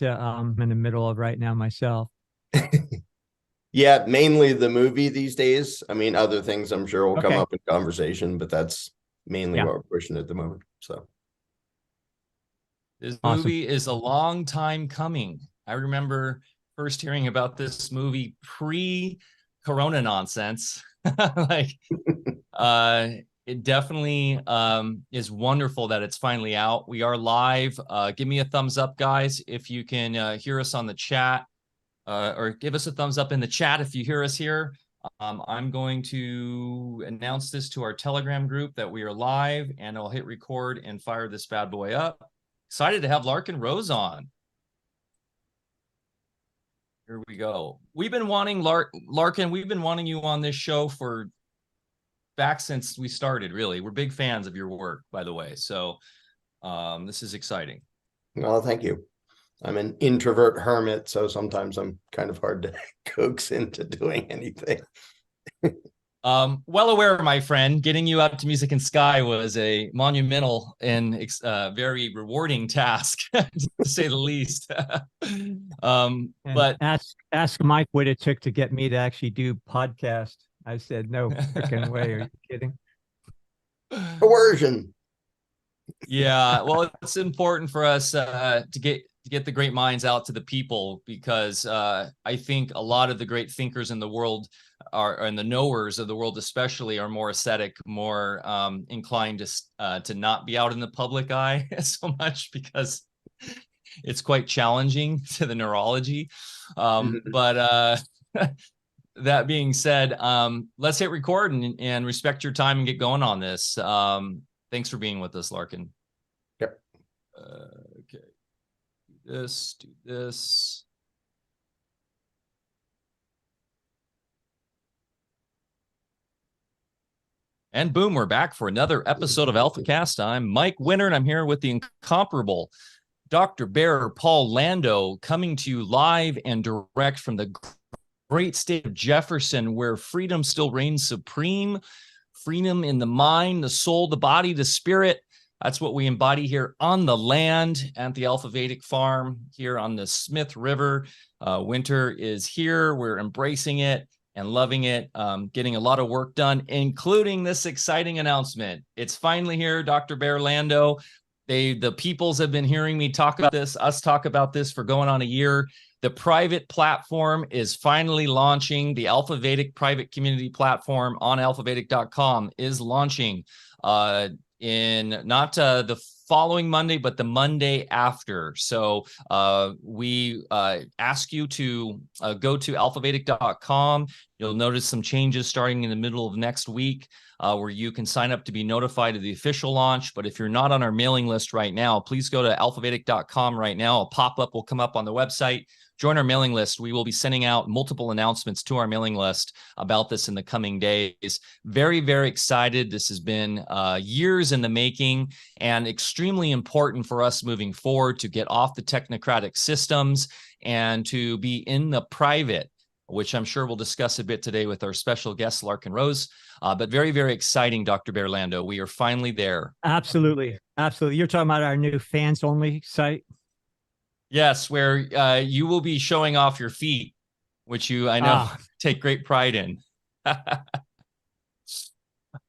I'm in the middle of right now myself. Yeah, mainly the movie these days. I mean, other things I'm sure will come Okay. up in conversation, but that's mainly Yeah. what we're pushing at the moment. So, This Awesome. movie is a long time coming. I remember first hearing about this movie pre-corona nonsense. Like, uh, it definitely is wonderful that it's finally out. We are live. Give me a thumbs up, guys, if you can hear us on the chat, or give us a thumbs up in the chat if you hear us here. I'm going to announce this to our Telegram group that we are live, and I'll hit record and fire this bad boy up. Excited to have Larken Rose on. Here we go. We've been wanting Larken. We've been wanting you on this show for back since we started. Really, we're big fans of your work, by the way. So this is exciting. well, thank you. I'm an introvert hermit, so sometimes I'm kind of hard to coax into doing anything. Well aware, my friend, getting you out to Music and Sky was a monumental and very rewarding task, to say the least. And But ask Mike what it took to get me to actually do podcast. I said, no freaking way. Are you kidding? Coercion. yeah, well, it's important for us to get the great minds out to the people, because I think a lot of the great thinkers in the world are, and the knowers of the world especially, are more ascetic, more inclined to not be out in the public eye so much, because it's quite challenging to the neurology. But that being said, let's hit record and respect your time and get going on this. Thanks for being with us, Larken. Yep. Okay. Do this. And boom, we're back for another episode of AlphaCast. I'm Mike Winter, and I'm here with the incomparable Dr. Bear Paul Lando, coming to you live and direct from the great state of Jefferson, where freedom still reigns supreme. Freedom in the mind, the soul, the body, the spirit. That's what we embody here on the land at the Alfa Vedic farm here on the Smith River. Winter is here. We're embracing it and loving it, getting a lot of work done, including this exciting announcement. It's finally here, Dr. Bear Lando. The peoples have been hearing me talk about this, us talk about this for going on a year. The private platform is finally launching. The Alfa Vedic private community platform on alphavedic.com is launching in not the following Monday, but the Monday after. So we ask you to go to alphavedic.com. You'll notice some changes starting in the middle of next week, where you can sign up to be notified of the official launch. But if you're not on our mailing list right now, please go to alphavedic.com right now. A pop-up will come up on the website. Join our mailing list. We will be sending out multiple announcements to our mailing list about this in the coming days. Very, very excited. This has been years in the making, and extremely important for us moving forward to get off the technocratic systems and to be in the private, which I'm sure we'll discuss a bit today with our special guest, Larken Rose. But very, very exciting, Dr. Bear Lando. We are finally there. Absolutely. Absolutely. You're talking about our new fans only site? Yes, where you will be showing off your feet, which you, I know, take great pride in. I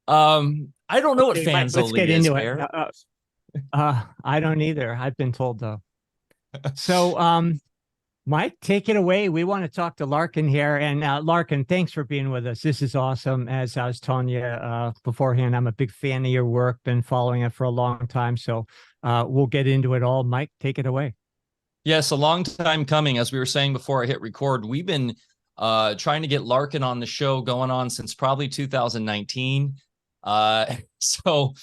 don't know what fans let's only get is, into Bear. it. I don't either. I've been told though. So, Mike, take it away. We want to talk to Larken here. And Larken, thanks for being with us. This is awesome. As I was telling you beforehand, I'm a big fan of your work, been following it for a long time. So we'll get into it all. Mike, take it away. Yes, a long time coming. As we were saying before I hit record, we've been trying to get Larken on the show going on since probably 2019. So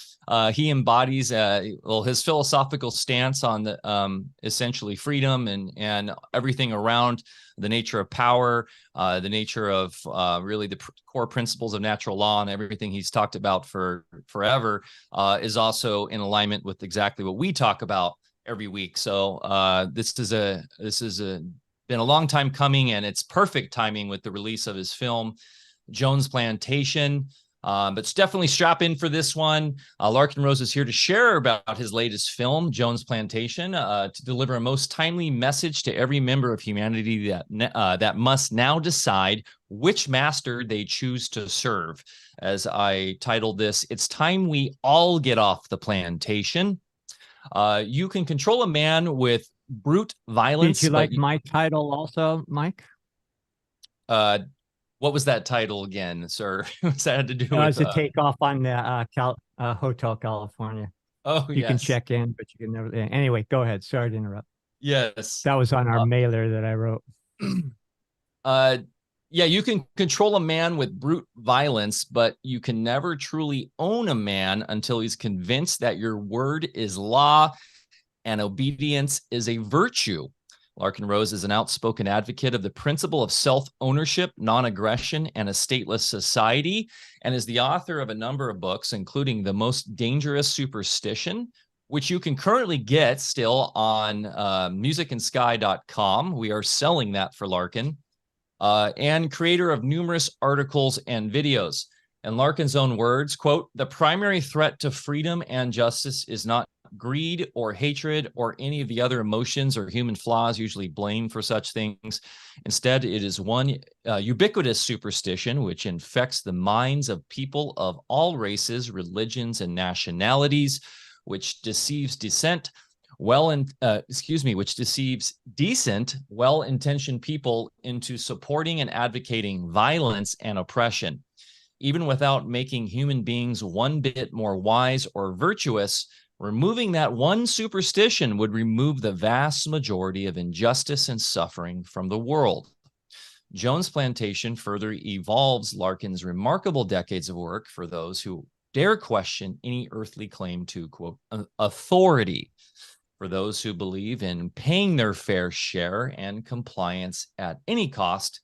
he embodies his philosophical stance on the essentially freedom and everything around the nature of power, the nature of really the core principles of natural law, and everything he's talked about for forever is also in alignment with exactly what we talk about every week. So this is been a long time coming, and it's perfect timing with the release of his film Jones Plantation. But definitely strap in for this one. Larken Rose is here to share about his latest film, Jones Plantation, to deliver a most timely message to every member of humanity that must now decide which master they choose to serve. As I titled this, "It's time we all get off the plantation." You can control a man with brute violence. Did you like my title also, Mike? What was that title again, sir? What's that had to do with? It was a takeoff on the Hotel California. Oh, you can yes. check in, but you can never. Anyway, go ahead. Sorry to interrupt. Yes. That was on our mailer that I wrote. Yeah, you can control a man with brute violence, but you can never truly own a man until he's convinced that your word is law and obedience is a virtue. Larken Rose is an outspoken advocate of the principle of self-ownership, non-aggression, and a stateless society, and is the author of a number of books, including The Most Dangerous Superstition, which you can currently get still on musicandsky.com. We are selling that for Larken, and creator of numerous articles and videos. In Larken's own words, quote, "The primary threat to freedom and justice is not greed or hatred or any of the other emotions or human flaws usually blamed for such things. Instead, it is one ubiquitous superstition which infects the minds of people of all races, religions, and nationalities, which deceives which deceives decent, well-intentioned people into supporting and advocating violence and oppression. Even without making human beings one bit more wise or virtuous, removing that one superstition would remove the vast majority of injustice and suffering from the world." Jones Plantation further evolves Larken's remarkable decades of work for those who dare question any earthly claim to, quote, authority, for those who believe in paying their fair share and compliance at any cost.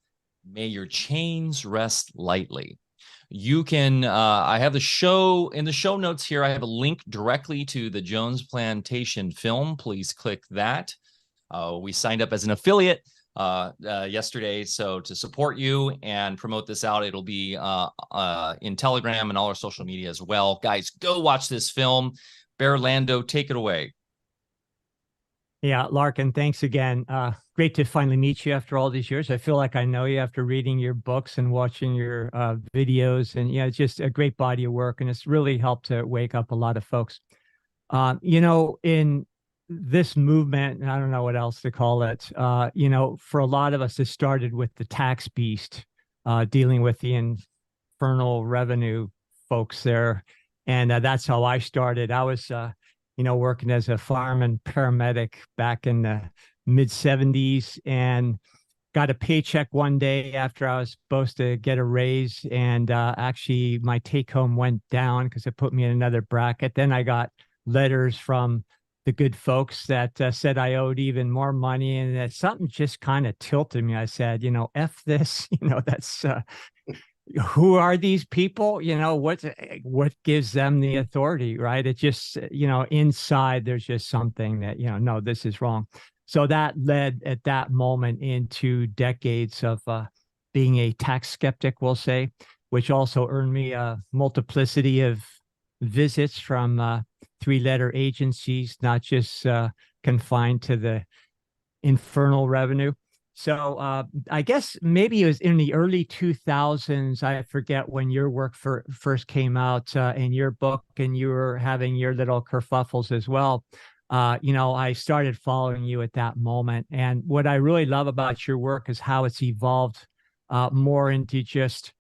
May your chains rest lightly. You can, I have the show in the show notes here. I have a link directly to the Jones Plantation film. Please click that. We signed up as an affiliate yesterday, so to support you and promote this out, it'll be in Telegram and all our social media as well. Guys, go watch this film. Bear, Lando, take it away. Yeah, Larken, thanks again. Great to finally meet you after all these years. I feel like I know you after reading your books and watching your videos. And yeah, it's just a great body of work. And it's really helped to wake up a lot of folks. In this movement, and I don't know what else to call it, for a lot of us, it started with the tax beast, dealing with the infernal revenue folks there. And that's how I started. I was working as a fireman paramedic back in the mid 70s, and got a paycheck one day after I was supposed to get a raise. And actually my take home went down because it put me in another bracket. Then I got letters from the good folks that said I owed even more money. And that something just kind of tilted me. I said, F this, that's, who are these people? What gives them the authority, right? It just, inside there's just something that, no, this is wrong. So that led at that moment into decades of being a tax skeptic, we'll say, which also earned me a multiplicity of visits from three-letter agencies, not just confined to the infernal revenue. So I guess maybe it was in the early 2000s. I forget when your work first came out in your book, and you were having your little kerfuffles as well. I started following you at that moment. And what I really love about your work is how it's evolved more into just,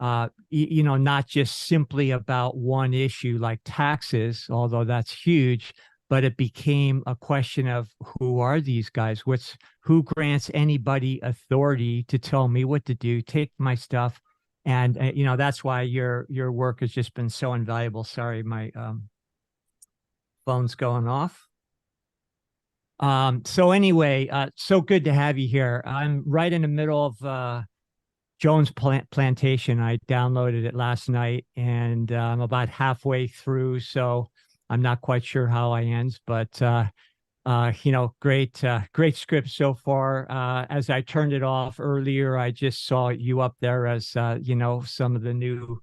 not just simply about one issue like taxes, although that's huge, but it became a question of who are these guys? Who grants anybody authority to tell me what to do, take my stuff? And, that's why your work has just been so invaluable. Sorry, my phone's going off. So anyway, so good to have you here. I'm right in the middle of Jones Plantation. I downloaded it last night, and I'm about halfway through. So I'm not quite sure how I end, but great script so far. As I turned it off earlier, I just saw you up there as some of the new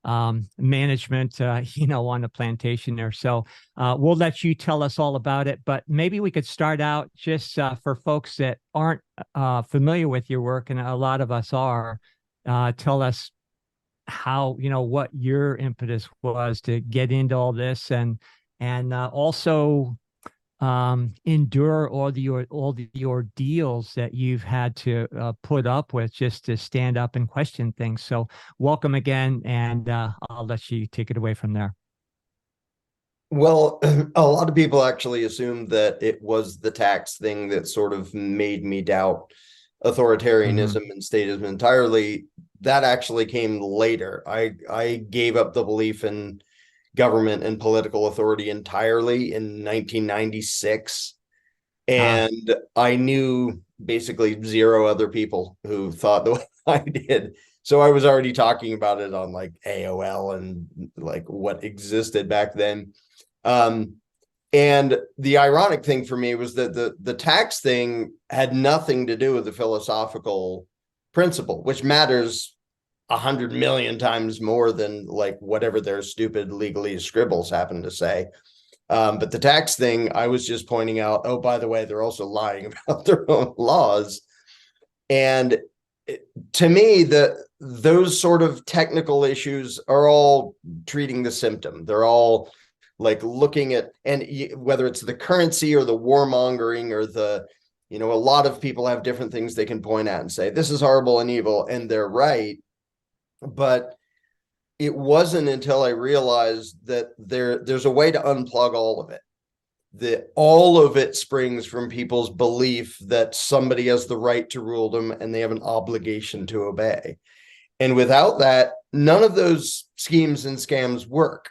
management, on the plantation there. So we'll let you tell us all about it, but maybe we could start out just for folks that aren't familiar with your work, and a lot of us are. Tell us how, what your impetus was to get into all this, and also endure all the ordeals that you've had to put up with just to stand up and question things. So welcome again, and I'll let you take it away from there. Well, a lot of people actually assume that it was the tax thing that sort of made me doubt authoritarianism and statism entirely. That actually came later. I gave up the belief in government and political authority entirely in 1996. And I knew basically zero other people who thought the way I did. So I was already talking about it on like AOL and like what existed back then. And the ironic thing for me was that the tax thing had nothing to do with the philosophical principle, which matters 100 million times more than like whatever their stupid legalese scribbles happen to say. But the tax thing, I was just pointing out, oh, by the way, they're also lying about their own laws. And to me, those sort of technical issues are all treating the symptom. They're all like looking at, and whether it's the currency or the warmongering or a lot of people have different things they can point at and say, this is horrible and evil, and they're right. But it wasn't until I realized that there's a way to unplug all of it. That all of it springs from people's belief that somebody has the right to rule them and they have an obligation to obey. And without that, none of those schemes and scams work.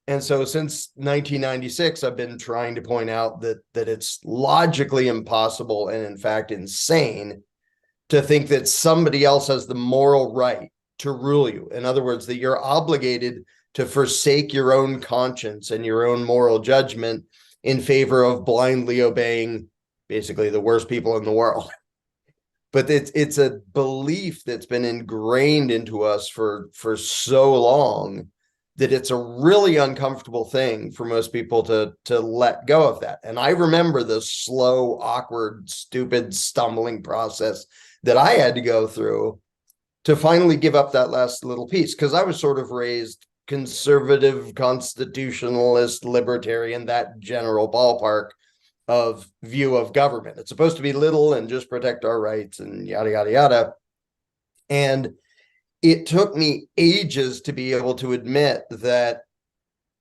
And so since 1996, I've been trying to point out that it's logically impossible and in fact insane to think that somebody else has the moral right to rule you. In other words, that you're obligated to forsake your own conscience and your own moral judgment in favor of blindly obeying basically the worst people in the world. But it's a belief that's been ingrained into us for so long that it's a really uncomfortable thing for most people to let go of that. And I remember the slow, awkward, stupid, stumbling process that I had to go through to finally give up that last little piece, because I was sort of raised conservative, constitutionalist, libertarian, that general ballpark of view of government. It's supposed to be little and just protect our rights and yada, yada, yada. And it took me ages to be able to admit that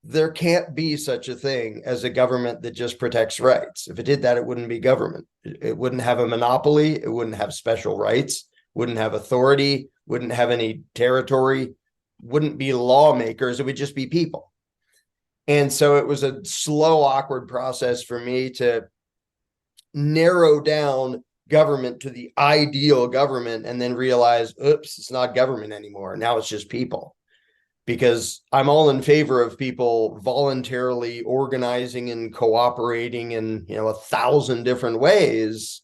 there can't be such a thing as a government that just protects rights. If it did that, it wouldn't be government. It wouldn't have a monopoly. It wouldn't have special rights, wouldn't have authority, wouldn't have any territory, wouldn't be lawmakers. It would just be people. And so it was a slow, awkward process for me to narrow down government to the ideal government and then realize, oops, it's not government anymore. Now it's just people. Because I'm all in favor of people voluntarily organizing and cooperating in 1,000 different ways.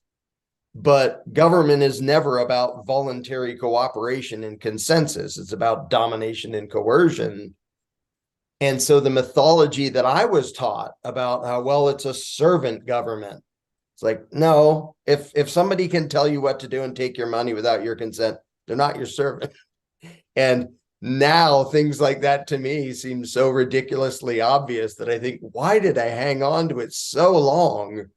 But government is never about voluntary cooperation and consensus. It's about domination and coercion. And so the mythology that I was taught about how, well, it's a servant government. It's like, no, if somebody can tell you what to do and take your money without your consent, they're not your servant. And now things like that to me seem so ridiculously obvious that I think, why did I hang on to it so long?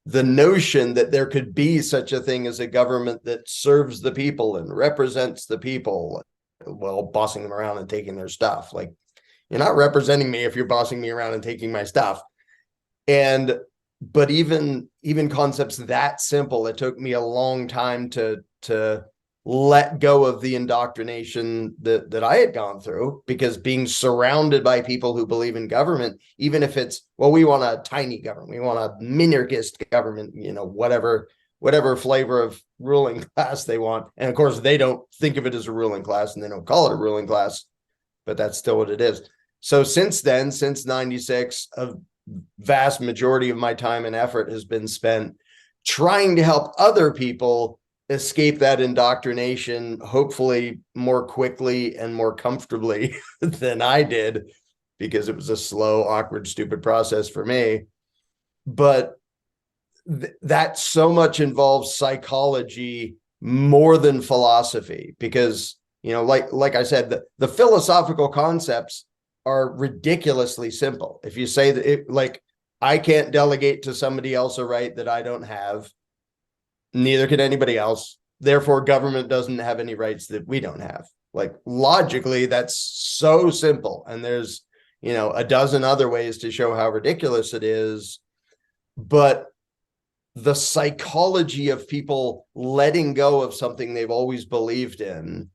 The notion that there could be such a thing as a government that serves the people and represents the people, well, bossing them around and taking their stuff. Like, you're not representing me if you're bossing me around and taking my stuff. But even concepts that simple, it took me a long time to let go of the indoctrination that I had gone through, because being surrounded by people who believe in government, even if it's, well, we want a tiny government, we want a minarchist government, whatever flavor of ruling class they want. And of course, they don't think of it as a ruling class and they don't call it a ruling class, but that's still what it is. So since then, since 96, a vast majority of my time and effort has been spent trying to help other people escape that indoctrination, hopefully more quickly and more comfortably than I did, because it was a slow, awkward, stupid process for me. But that so much involves psychology more than philosophy, because, like I said, the philosophical concepts are ridiculously simple. If you say that I can't delegate to somebody else a right that I don't have, neither can anybody else, therefore government doesn't have any rights that we don't have. Like, logically, that's so simple, and there's a dozen other ways to show how ridiculous it is. But the psychology of people letting go of something they've always believed in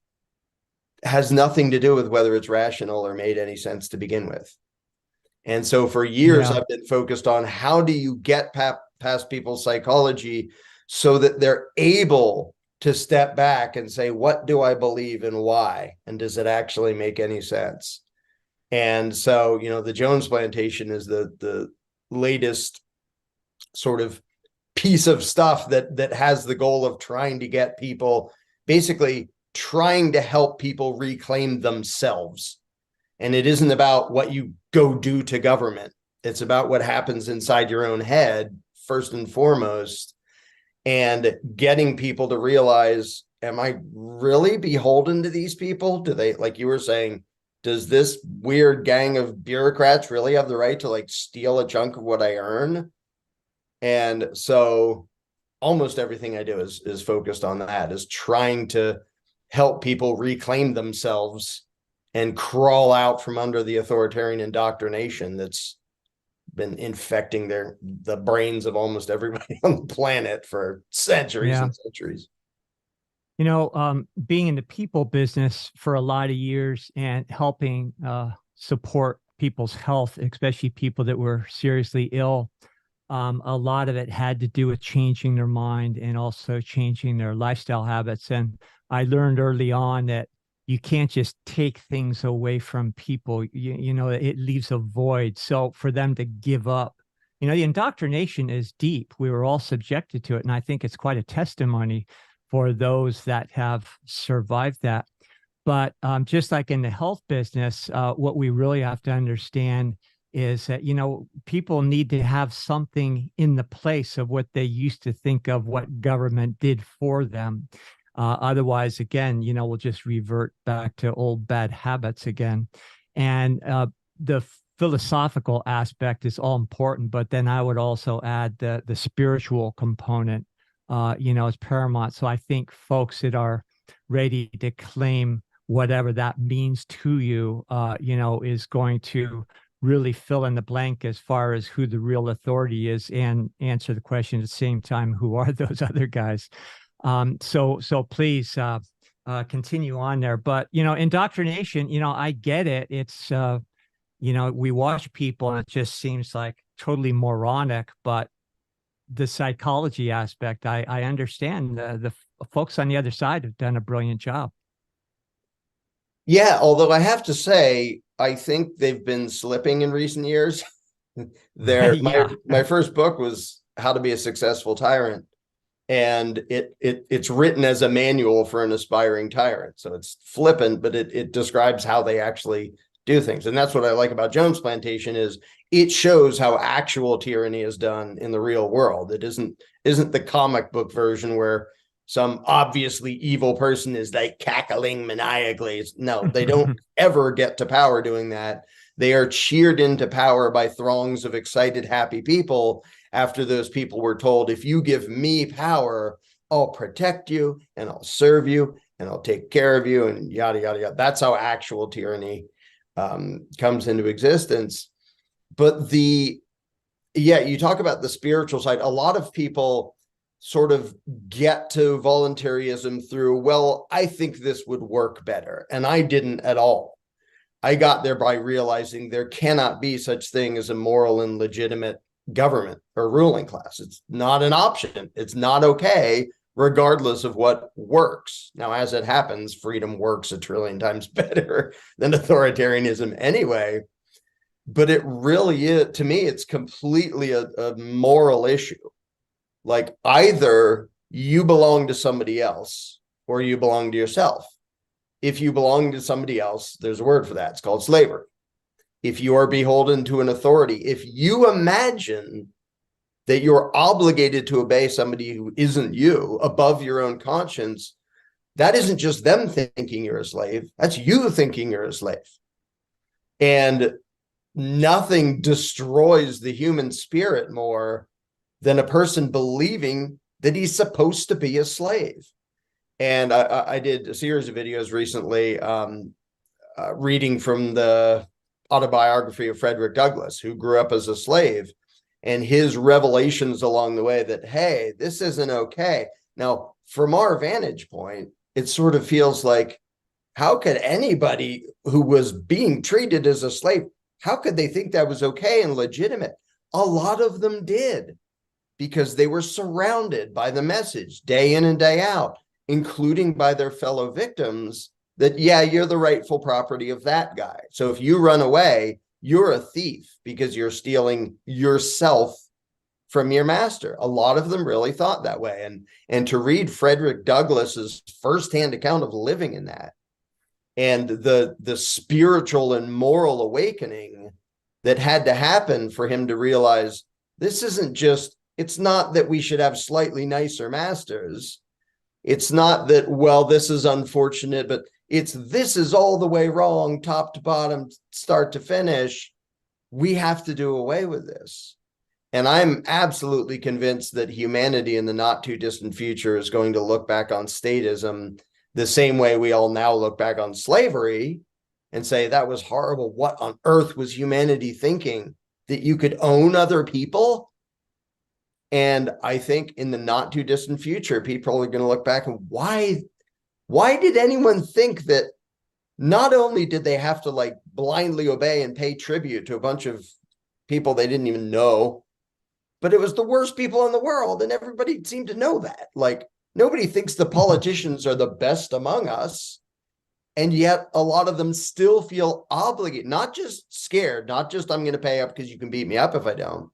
has nothing to do with whether it's rational or made any sense to begin with. And so for years, I've been focused on how do you get past people's psychology so that they're able to step back and say, what do I believe and why? And does it actually make any sense? And so, the Jones Plantation is the latest sort of piece of stuff that has the goal of trying to get people, basically trying to help people reclaim themselves. And it isn't about what you go do to government. It's about what happens inside your own head, first and foremost, and getting people to realize, am I really beholden to these people? Do they, like you were saying, does this weird gang of bureaucrats really have the right to steal a chunk of what I earn? And so almost everything I do is focused on that, is trying to help people reclaim themselves and crawl out from under the authoritarian indoctrination that's been infecting the brains of almost everybody on the planet for centuries and centuries. Being in the people business for a lot of years and helping support people's health, especially people that were seriously ill, a lot of it had to do with changing their mind and also changing their lifestyle habits. And I learned early on that you can't just take things away from people. It leaves a void. So for them to give up, the indoctrination is deep. We were all subjected to it. And I think it's quite a testimony for those that have survived that. But just like in the health business, what we really have to understand is that, people need to have something in the place of what they used to think of what government did for them. Otherwise, again, we'll just revert back to old bad habits again. And the philosophical aspect is all important, but then I would also add the spiritual component, is paramount. So I think folks that are ready to claim whatever that means to you, is going to really fill in the blank as far as who the real authority is, and answer the question at the same time, who are those other guys? So please continue on there. But, indoctrination, I get it. It's, we watch people and it just seems like totally moronic, but the psychology aspect, I understand the folks on the other side have done a brilliant job. Yeah, although I have to say, I think they've been slipping in recent years. My first book was How to Be a Successful Tyrant, and it's written as a manual for an aspiring tyrant. So it's flippant, but it describes how they actually do things. And that's what I like about Jones Plantation, is it shows how actual tyranny is done in the real world. It isn't the comic book version where some obviously evil person is cackling maniacally. No, they don't ever get to power doing that. They are cheered into power by throngs of excited, happy people after those people were told, if you give me power, I'll protect you and I'll serve you and I'll take care of you and yada, yada, yada. That's how actual tyranny comes into existence. But you talk about the spiritual side. A lot of people sort of get to voluntarism through, well, I think this would work better. And I didn't at all. I got there by realizing there cannot be such thing as a moral and legitimate government or ruling class. It's not an option. It's not okay, regardless of what works. Now, as it happens, freedom works a trillion times better than authoritarianism anyway. But it really is, to me, it's completely a moral issue. Like, either you belong to somebody else or you belong to yourself. If you belong to somebody else, there's a word for that. It's called slavery. If you are beholden to an authority, if you imagine that you're obligated to obey somebody who isn't you above your own conscience, that isn't just them thinking you're a slave. That's you thinking you're a slave. And nothing destroys the human spirit more than a person believing that he's supposed to be a slave. And I did a series of videos recently reading from the autobiography of Frederick Douglass, who grew up as a slave, and his revelations along the way that, hey, this isn't okay. Now, from our vantage point, it sort of feels like, how could anybody who was being treated as a slave, how could they think that was okay and legitimate? A lot of them did, because they were surrounded by the message day in and day out, including by their fellow victims, that, yeah, you're the rightful property of that guy. So if you run away, you're a thief because you're stealing yourself from your master. A lot of them really thought that way. And to read Frederick Douglass's firsthand account of living in that, and the spiritual and moral awakening that had to happen for him to realize this isn't just, it's not that we should have slightly nicer masters. It's not that, well, this is unfortunate, but it's, this is all the way wrong, top to bottom, start to finish. We have to do away with this. And I'm absolutely convinced that humanity in the not too distant future is going to look back on statism the same way we all now look back on slavery and say, that was horrible. What on earth was humanity thinking? That you could own other people? And I think in the not too distant future, people are going to look back and why did anyone think that not only did they have to like blindly obey and pay tribute to a bunch of people they didn't even know, but it was the worst people in the world, and everybody seemed to know that. Like, nobody thinks the politicians are the best among us, and yet a lot of them still feel obligated, not just scared, not just I'm going to pay up because you can beat me up if I don't.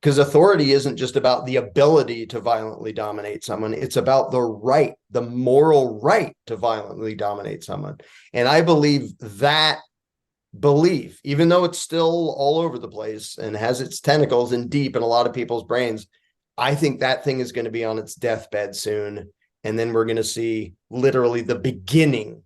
Because authority isn't just about the ability to violently dominate someone. It's about the right, the moral right to violently dominate someone. And I believe that belief, even though it's still all over the place and has its tentacles and deep in a lot of people's brains, I think that thing is going to be on its deathbed soon. And then we're going to see literally the beginning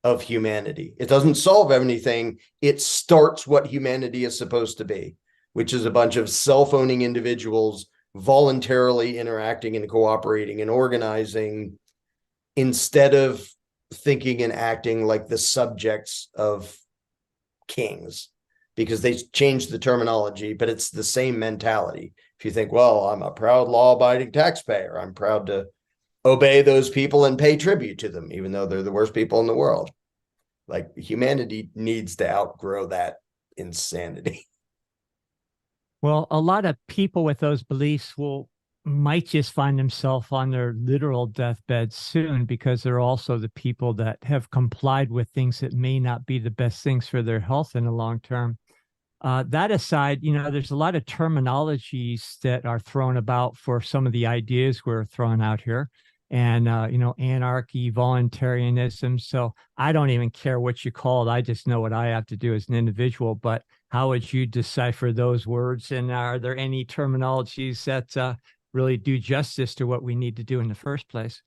of humanity. It doesn't solve anything. It starts what humanity is supposed to be, which is a bunch of self-owning individuals voluntarily interacting and cooperating and organizing instead of thinking and acting like the subjects of kings, because they changed the terminology, but it's the same mentality. If you think, well, I'm a proud law-abiding taxpayer, I'm proud to obey those people and pay tribute to them, even though they're the worst people in the world. Like, humanity needs to outgrow that insanity. Well, a lot of people with those beliefs might just find themselves on their literal deathbed soon, because they're also the people that have complied with things that may not be the best things for their health in the long term. That aside, there's a lot of terminologies that are thrown about for some of the ideas we're throwing out here. And, anarchy, voluntarism. So I don't even care what you call it. I just know what I have to do as an individual. But how would you decipher those words? And are there any terminologies that really do justice to what we need to do in the first place?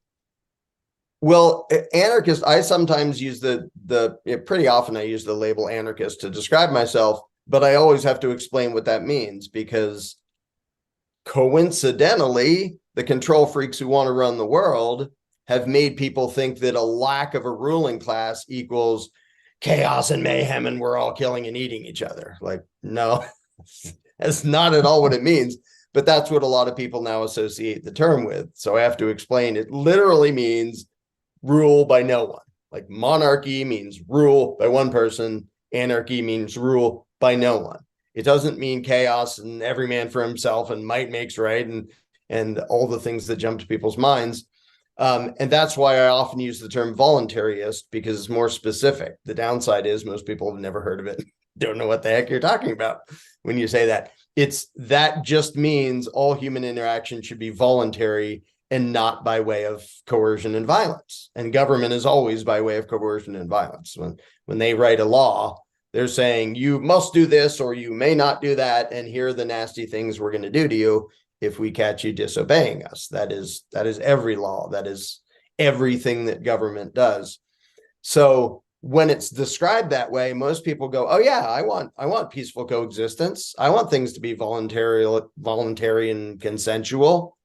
Well, anarchist, I sometimes use pretty often I use the label anarchist to describe myself, but I always have to explain what that means, because coincidentally, the control freaks who want to run the world have made people think that a lack of a ruling class equals chaos and mayhem and we're all killing and eating each other. Like, no, that's not at all what it means. But that's what a lot of people now associate the term with. So I have to explain it literally means rule by no one. Like, monarchy means rule by one person. Anarchy means rule by no one. It doesn't mean chaos and every man for himself and might makes right and all the things that jump to people's minds. And that's why I often use the term voluntarist, because it's more specific. The downside is most people have never heard of it. don't know what the heck you're talking about when you say that. That just means all human interaction should be voluntary and not by way of coercion and violence. And government is always by way of coercion and violence. When they write a law, they're saying you must do this or you may not do that, and here are the nasty things we're going to do to you if we catch you disobeying us. That is every law. That is everything that government does. So when it's described that way, most people go, oh yeah, I want peaceful coexistence. I want things to be voluntary and consensual.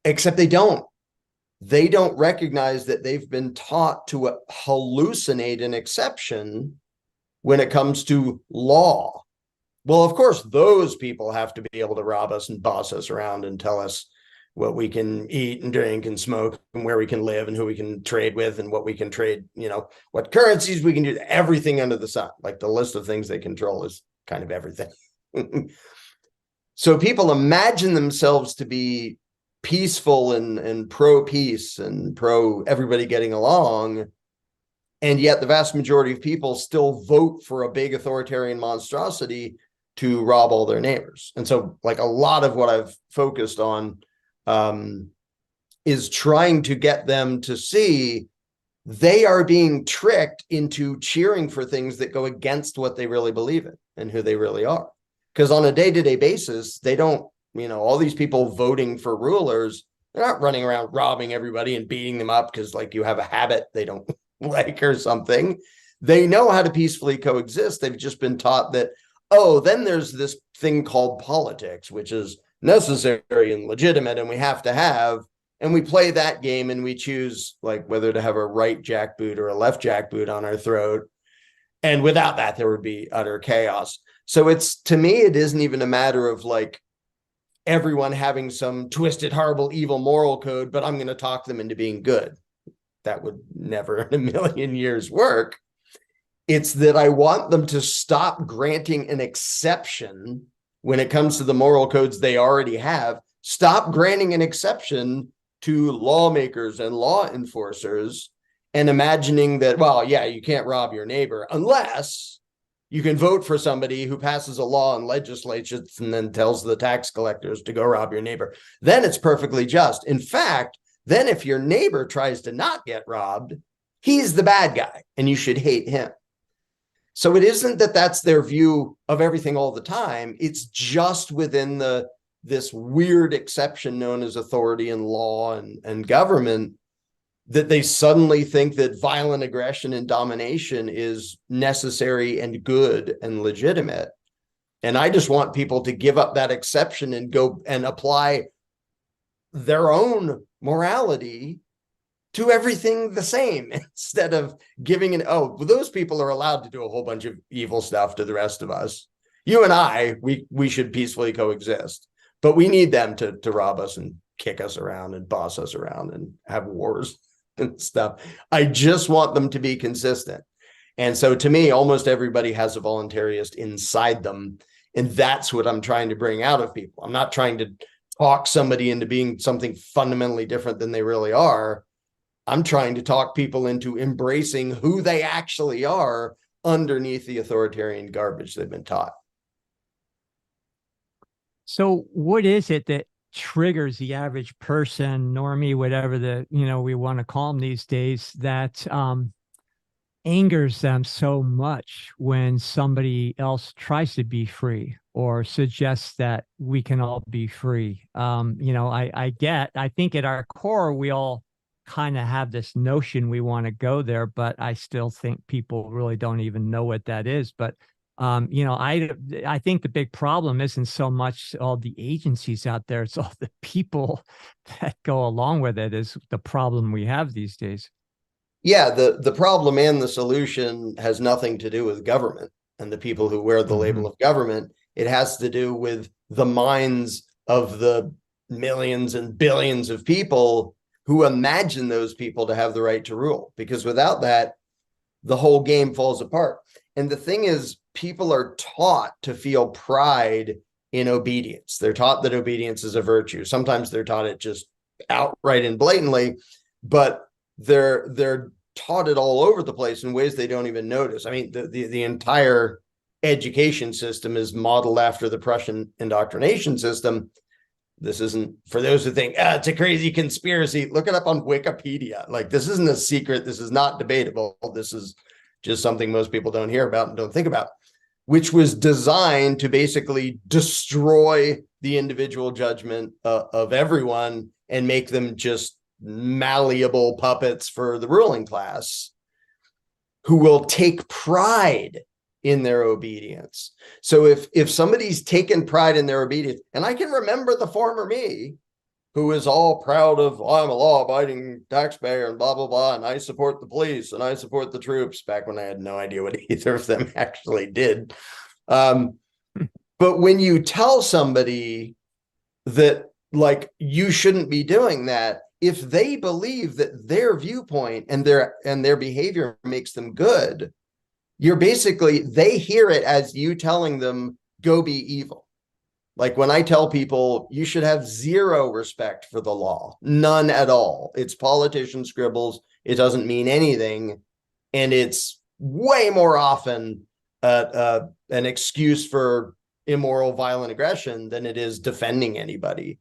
Except they don't. They don't recognize that they've been taught to hallucinate an exception when it comes to law. Well, of course, those people have to be able to rob us and boss us around and tell us what we can eat and drink and smoke and where we can live and who we can trade with and what we can trade, what currencies we can do, everything under the sun. Like the list of things they control is kind of everything. So people imagine themselves to be peaceful and pro-peace and pro everybody getting along. And yet the vast majority of people still vote for a big authoritarian monstrosity to rob all their neighbors. And so like a lot of what I've focused on is trying to get them to see they are being tricked into cheering for things that go against what they really believe in and who they really are. Because on a day-to-day basis, they don't, all these people voting for rulers, they're not running around robbing everybody and beating them up because like you have a habit they don't like or something. They know how to peacefully coexist. They've just been taught that, oh, then there's this thing called politics, which is necessary and legitimate and we have to have, and we play that game and we choose like whether to have a right jackboot or a left jackboot on our throat. And without that, there would be utter chaos. So to me, it isn't even a matter of like everyone having some twisted, horrible, evil moral code, but I'm going to talk them into being good. That would never in a million years work. It's that I want them to stop granting an exception when it comes to the moral codes they already have. Stop granting an exception to lawmakers and law enforcers and imagining that, well, yeah, you can't rob your neighbor unless you can vote for somebody who passes a law and legislates and then tells the tax collectors to go rob your neighbor. Then it's perfectly just. In fact, then if your neighbor tries to not get robbed, he's the bad guy and you should hate him. So it isn't that that's their view of everything all the time. It's just within this weird exception known as authority and law and government that they suddenly think that violent aggression and domination is necessary and good and legitimate. And I just want people to give up that exception and go and apply their own morality to everything the same instead of giving those people are allowed to do a whole bunch of evil stuff to the rest of us. You and I, we should peacefully coexist, but we need them to rob us and kick us around and boss us around and have wars and stuff. I just want them to be consistent. And so to me, almost everybody has a voluntarist inside them. And that's what I'm trying to bring out of people. I'm not trying to talk somebody into being something fundamentally different than they really are. I'm trying to talk people into embracing who they actually are underneath the authoritarian garbage they've been taught. So what is it that triggers the average person, normie, whatever we want to call them these days, that angers them so much when somebody else tries to be free or suggests that we can all be free? I think at our core, we all kind of have this notion we want to go there, but I still think people really don't even know what that is. But I think the big problem isn't so much all the agencies out there, it's all the people that go along with it is the problem we have these days. Yeah, the problem and the solution has nothing to do with government and the people who wear the label of government. It has to do with the minds of the millions and billions of people who imagine those people to have the right to rule, because without that, the whole game falls apart. And the thing is, people are taught to feel pride in obedience. They're taught that obedience is a virtue. Sometimes they're taught it just outright and blatantly, but they're taught it all over the place in ways they don't even notice. I mean, the entire education system is modeled after the Prussian indoctrination system. This isn't, for those who think, it's a crazy conspiracy, look it up on Wikipedia. Like, this isn't a secret. This is not debatable. This is just something most people don't hear about and don't think about, which was designed to basically destroy the individual judgment of everyone and make them just malleable puppets for the ruling class who will take pride in their obedience. So if somebody's taken pride in their obedience, and I can remember the former me who is all proud of, I'm a law-abiding taxpayer and blah, blah, blah, and I support the police and I support the troops, back when I had no idea what either of them actually did. But when you tell somebody that, like, you shouldn't be doing that, if they believe that their viewpoint and their behavior makes them good, you're basically, they hear it as you telling them, go be evil. Like, when I tell people you should have zero respect for the law, none at all. It's politician scribbles. It doesn't mean anything. And it's way more often an excuse for immoral, violent aggression than it is defending anybody.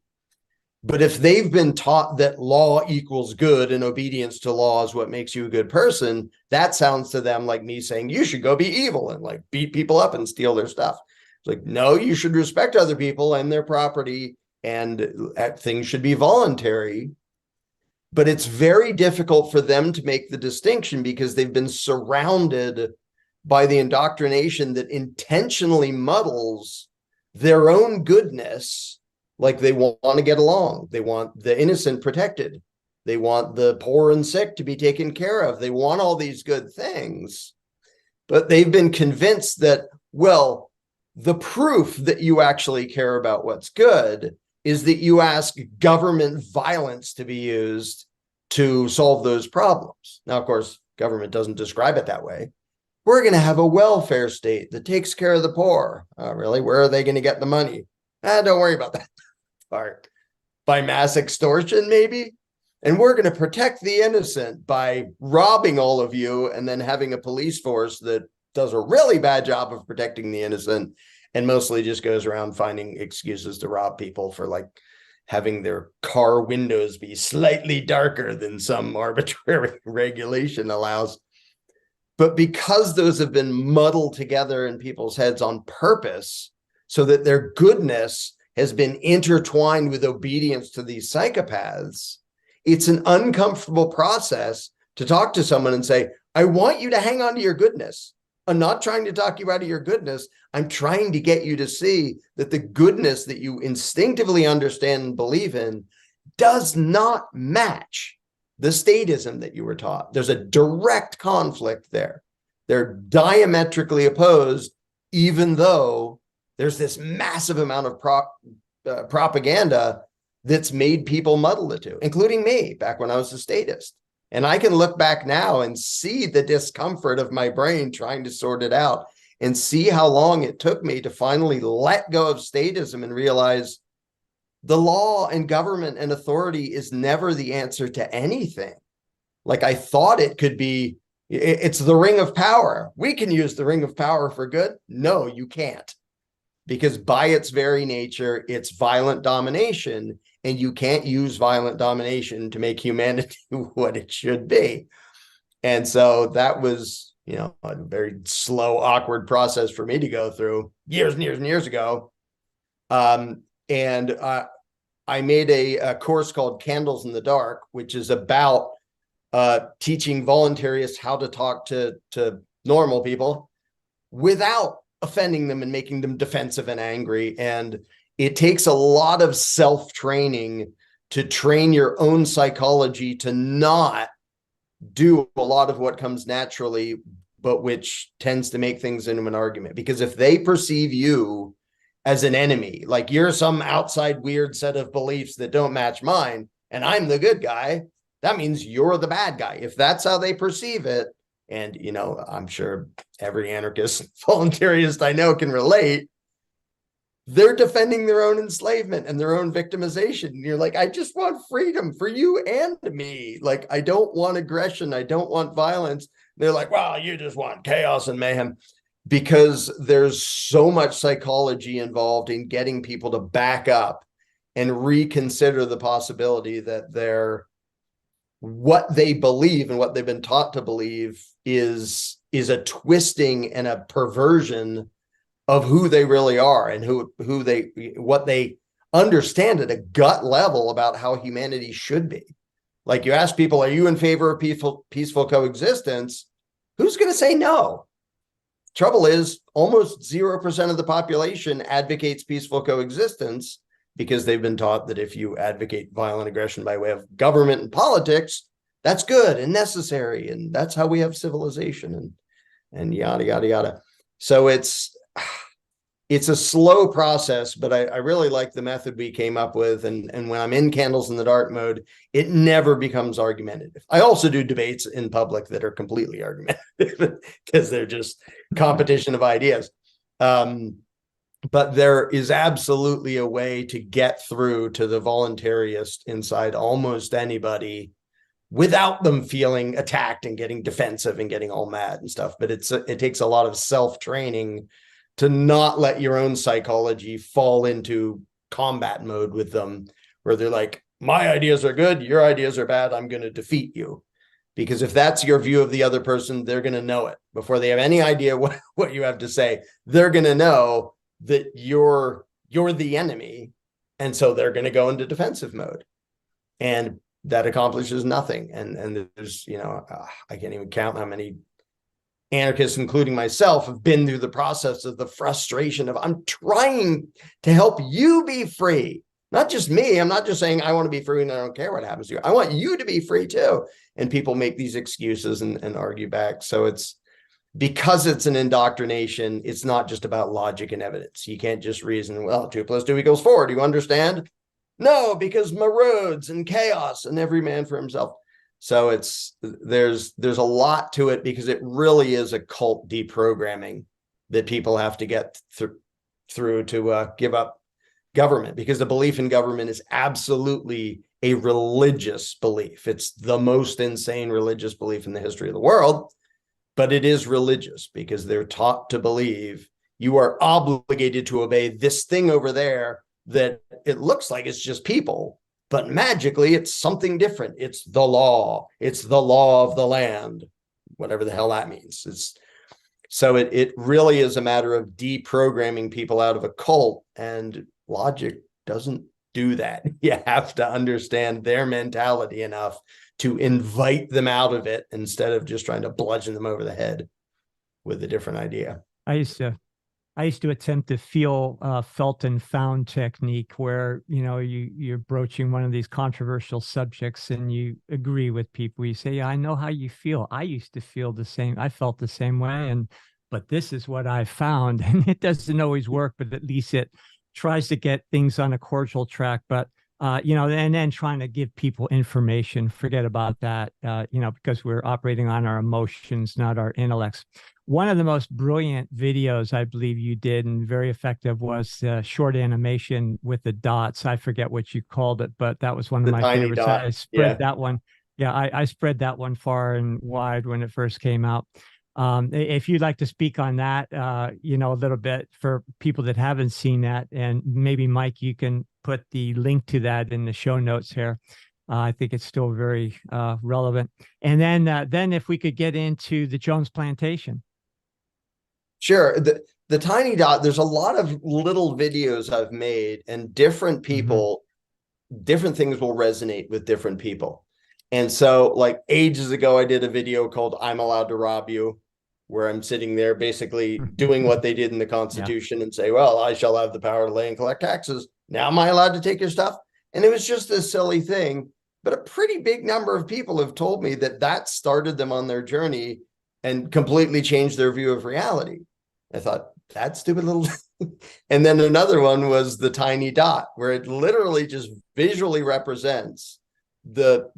But if they've been taught that law equals good and obedience to law is what makes you a good person, that sounds to them like me saying, you should go be evil and, like, beat people up and steal their stuff. It's like, no, you should respect other people and their property, and things should be voluntary. But it's very difficult for them to make the distinction because they've been surrounded by the indoctrination that intentionally muddles their own goodness. Like, they want to get along. They want the innocent protected. They want the poor and sick to be taken care of. They want all these good things. But they've been convinced that, well, the proof that you actually care about what's good is that you ask government violence to be used to solve those problems. Now, of course, government doesn't describe it that way. We're going to have a welfare state that takes care of the poor. Really? Where are they going to get the money? Don't worry about that part. By mass extortion, maybe? And we're going to protect the innocent by robbing all of you and then having a police force that does a really bad job of protecting the innocent and mostly just goes around finding excuses to rob people for, like, having their car windows be slightly darker than some arbitrary regulation allows. But because those have been muddled together in people's heads on purpose, so that their goodness has been intertwined with obedience to these psychopaths, it's an uncomfortable process to talk to someone and say, I want you to hang on to your goodness. I'm not trying to talk you out of your goodness. I'm trying to get you to see that the goodness that you instinctively understand and believe in does not match the statism that you were taught. There's a direct conflict there. They're diametrically opposed, even though there's this massive amount of propaganda that's made people muddle the two, including me back when I was a statist. And I can look back now and see the discomfort of my brain trying to sort it out and see how long it took me to finally let go of statism and realize the law and government and authority is never the answer to anything. Like, I thought it could be, it's the ring of power. We can use the ring of power for good. No, you can't. Because by its very nature, it's violent domination, and you can't use violent domination to make humanity what it should be. And so that was, a very slow, awkward process for me to go through years and years and years ago. And I made a course called Candles in the Dark, which is about teaching voluntarists how to talk to normal people without offending them and making them defensive and angry. And it takes a lot of self-training to train your own psychology to not do a lot of what comes naturally, but which tends to make things into an argument. Because if they perceive you as an enemy, like you're some outside weird set of beliefs that don't match mine, and I'm the good guy, that means you're the bad guy. If that's how they perceive it, and, I'm sure every anarchist, voluntarist I know can relate, they're defending their own enslavement and their own victimization. And you're like, I just want freedom for you and me. Like, I don't want aggression. I don't want violence. They're like, well, you just want chaos and mayhem. because there's so much psychology involved in getting people to back up and reconsider the possibility that what they believe and what they've been taught to believe is a twisting and a perversion of who they really are and what they understand at a gut level about how humanity should be. Like, you ask people, are you in favor of peaceful coexistence? Who's going to say no? Trouble is, almost 0% of the population advocates peaceful coexistence, because they've been taught that if you advocate violent aggression by way of government and politics, that's good and necessary, and that's how we have civilization, and yada, yada, yada. So it's a slow process, but I really like the method we came up with. And when I'm in Candles in the Dark mode, it never becomes argumentative. I also do debates in public that are completely argumentative because they're just competition of ideas. But there is absolutely a way to get through to the voluntarist inside almost anybody without them feeling attacked and getting defensive and getting all mad and stuff. But it takes a lot of self-training to not let your own psychology fall into combat mode with them, where they're like, my ideas are good, your ideas are bad, I'm going to defeat you. Because if that's your view of the other person, they're going to know it before they have any idea what you have to say. They're going to know that you're the enemy, and so they're going to go into defensive mode, and that accomplishes nothing. And there's, I can't even count how many anarchists, including myself, have been through the process of the frustration of, I'm trying to help you be free, not just me. I'm not just saying I want to be free and I don't care what happens to you. I want you to be free too. And people make these excuses and argue back. So because it's an indoctrination, it's not just about logic and evidence. You can't just reason, well, 2 + 2 = 4. Do you understand? No, because marauds and chaos and every man for himself. So there's a lot to it, because it really is a cult deprogramming that people have to get through to give up government, because the belief in government is absolutely a religious belief. It's the most insane religious belief in the history of the world. But it is religious because they're taught to believe you are obligated to obey this thing over there that it looks like it's just people, but magically it's something different. It's the law. It's the law of the land, whatever the hell that means. It really is a matter of deprogramming people out of a cult, and logic doesn't do that. You have to understand their mentality enough to invite them out of it, instead of just trying to bludgeon them over the head with a different idea. I used to attempt to felt and found technique, where, you're broaching one of these controversial subjects and you agree with people. You say, yeah, I know how you feel. I used to feel the same. I felt the same way. But this is what I found. And it doesn't always work, but at least it tries to get things on a cordial track. But and then trying to give people information, forget about that, because we're operating on our emotions, not our intellects. One of the most brilliant videos I believe you did, and very effective, was short animation with the dots. I forget what you called it, but that was one of my favorites. I spread that one. Yeah, I spread that one far and wide when it first came out. If you'd like to speak on that, a little bit for people that haven't seen that, and maybe Mike, you can put the link to that in the show notes here. I think it's still very relevant. And then if we could get into the Jones Plantation. Sure. The tiny dot, there's a lot of little videos I've made, and different people, different things will resonate with different people. And so, like, ages ago, I did a video called I'm Allowed to Rob You, where I'm sitting there basically doing what they did in the Constitution and say, well, I shall have the power to lay and collect taxes. Now am I allowed to take your stuff? And it was just this silly thing. But a pretty big number of people have told me that started them on their journey and completely changed their view of reality. I thought, that stupid little. And then another one was the tiny dot, where it literally just visually represents the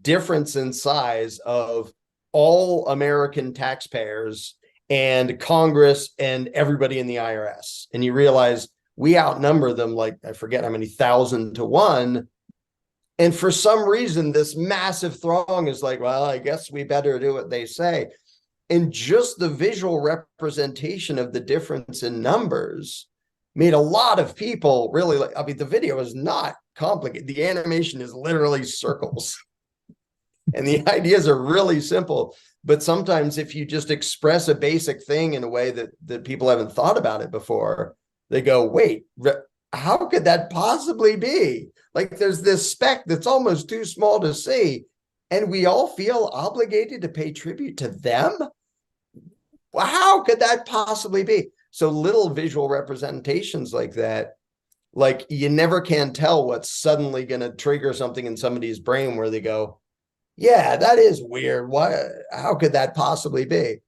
difference in size of all American taxpayers and Congress and everybody in the IRS. And you realize we outnumber them, like, I forget how many 1,000 to 1. And for some reason, this massive throng is like, well, I guess we better do what they say. And just the visual representation of the difference in numbers made a lot of people really like, I mean, the video is not complicated. The animation is literally circles. And the ideas are really simple. But sometimes if you just express a basic thing in a way that people haven't thought about it before, they go, wait, how could that possibly be? Like there's this speck that's almost too small to see, and we all feel obligated to pay tribute to them? How could that possibly be? So little visual representations like that, like you never can tell what's suddenly going to trigger something in somebody's brain where they go, yeah, that is weird. Why? How could that possibly be?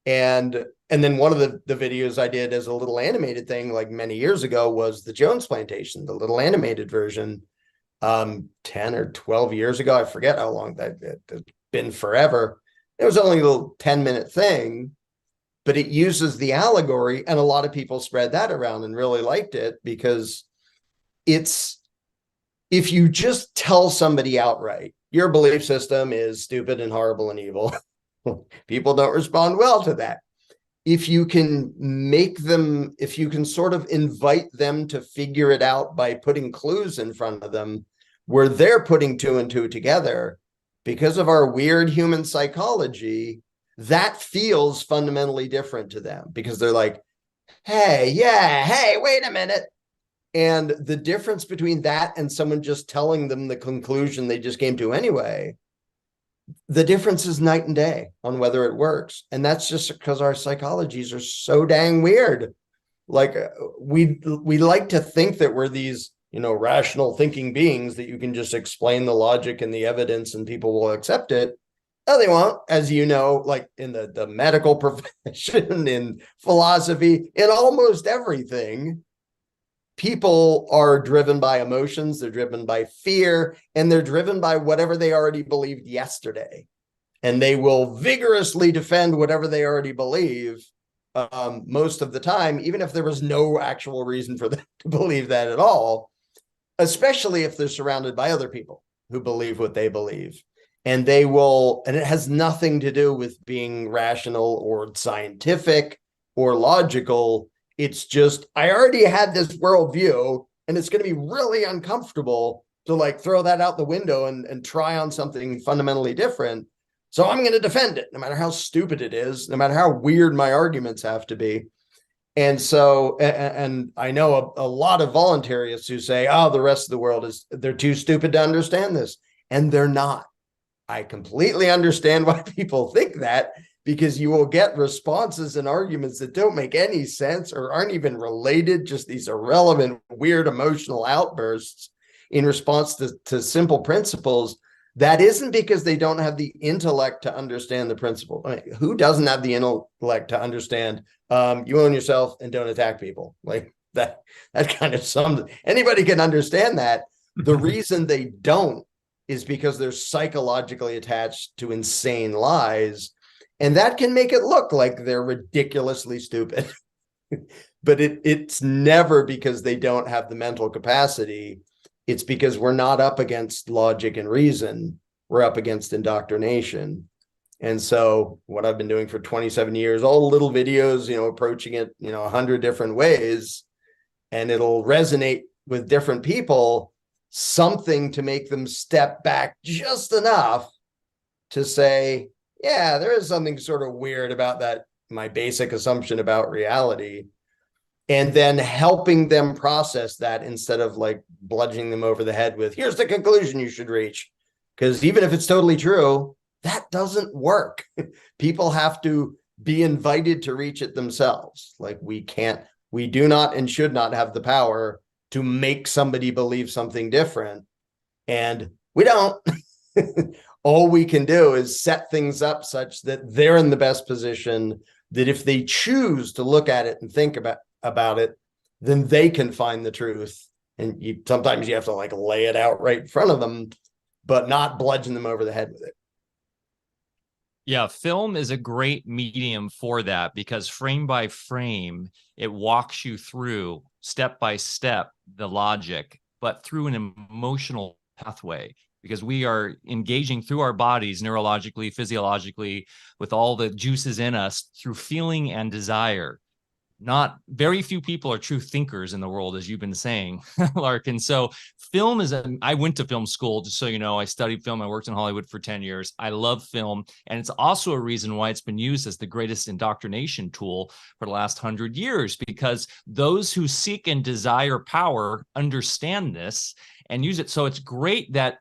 And then one of the videos I did as a little animated thing like many years ago was the Jones Plantation, the little animated version, 10 or 12 years ago. I forget how long it's been, forever. It was only a little 10-minute thing, but it uses the allegory, and a lot of people spread that around and really liked it because it's, if you just tell somebody outright, your belief system is stupid and horrible and evil, people don't respond well to that. If you can make them, if you can sort of invite them to figure it out by putting clues in front of them where they're putting two and two together, because of our weird human psychology, that feels fundamentally different to them because they're like, hey, yeah, hey, wait a minute. And the difference between that and someone just telling them the conclusion they just came to anyway, the difference is night and day on whether it works. And that's just because our psychologies are so dang weird. Like we like to think that we're these, rational thinking beings that you can just explain the logic and the evidence and people will accept it. No, they won't, as you know, like in the medical profession, in philosophy, in almost everything. People are driven by emotions, they're driven by fear, and they're driven by whatever they already believed yesterday. And they will vigorously defend whatever they already believe most of the time, even if there was no actual reason for them to believe that at all, especially if they're surrounded by other people who believe what they believe. And they will, and it has nothing to do with being rational or scientific or logical. It's just, I already had this worldview, and it's going to be really uncomfortable to like throw that out the window and try on something fundamentally different. So I'm going to defend it, no matter how stupid it is, no matter how weird my arguments have to be. And so, and I know a lot of voluntarists who say, oh, the rest of the world they're too stupid to understand this. And they're not. I completely understand why people think that, because you will get responses and arguments that don't make any sense or aren't even related, just these irrelevant, weird emotional outbursts in response to simple principles. That isn't because they don't have the intellect to understand the principle. I mean, who doesn't have the intellect to understand you own yourself and don't attack people? Like that kind of sums. Anybody can understand that. The reason they don't is because they're psychologically attached to insane lies. And that can make it look like they're ridiculously stupid. But it's never because they don't have the mental capacity. It's because we're not up against logic and reason. We're up against indoctrination. And so what I've been doing for 27 years, all little videos, approaching it, 100 different ways, and it'll resonate with different people, something to make them step back just enough to say, yeah, there is something sort of weird about that, my basic assumption about reality, and then helping them process that instead of like bludgeoning them over the head with, here's the conclusion you should reach. Because even if it's totally true, that doesn't work. People have to be invited to reach it themselves. Like we do not and should not have the power to make somebody believe something different. And we don't. All we can do is set things up such that they're in the best position, that if they choose to look at it and think about it, then they can find the truth. And sometimes you have to like lay it out right in front of them, but not bludgeon them over the head with it. Yeah, film is a great medium for that because frame by frame, it walks you through step by step the logic, but through an emotional pathway. because we are engaging through our bodies neurologically, physiologically, with all the juices in us through feeling and desire. Not very few people are true thinkers in the world, as you've been saying, Larkin. So film I went to film school, just so you know. I studied film. I worked in Hollywood for 10 years. I love film. And it's also a reason why it's been used as the greatest indoctrination tool for the last 100 years, because those who seek and desire power understand this and use it. So it's great that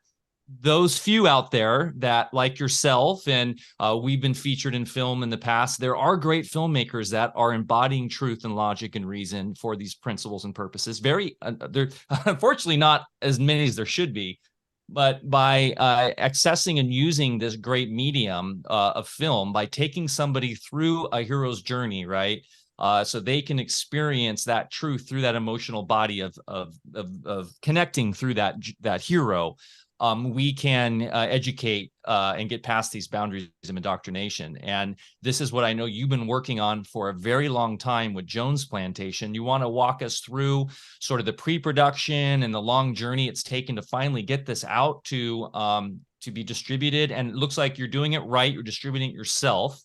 those few out there that, like yourself, and we've been featured in film in the past, there are great filmmakers that are embodying truth and logic and reason for these principles and purposes. They're unfortunately not as many as there should be, but by accessing and using this great medium of film, by taking somebody through a hero's journey, right? So they can experience that truth through that emotional body of connecting through that hero. We can educate and get past these boundaries of indoctrination. And this is what I know you've been working on for a very long time with Jones Plantation. You want to walk us through sort of the pre-production and the long journey it's taken to finally get this out to be distributed. And it looks like you're doing it right. You're distributing it yourself,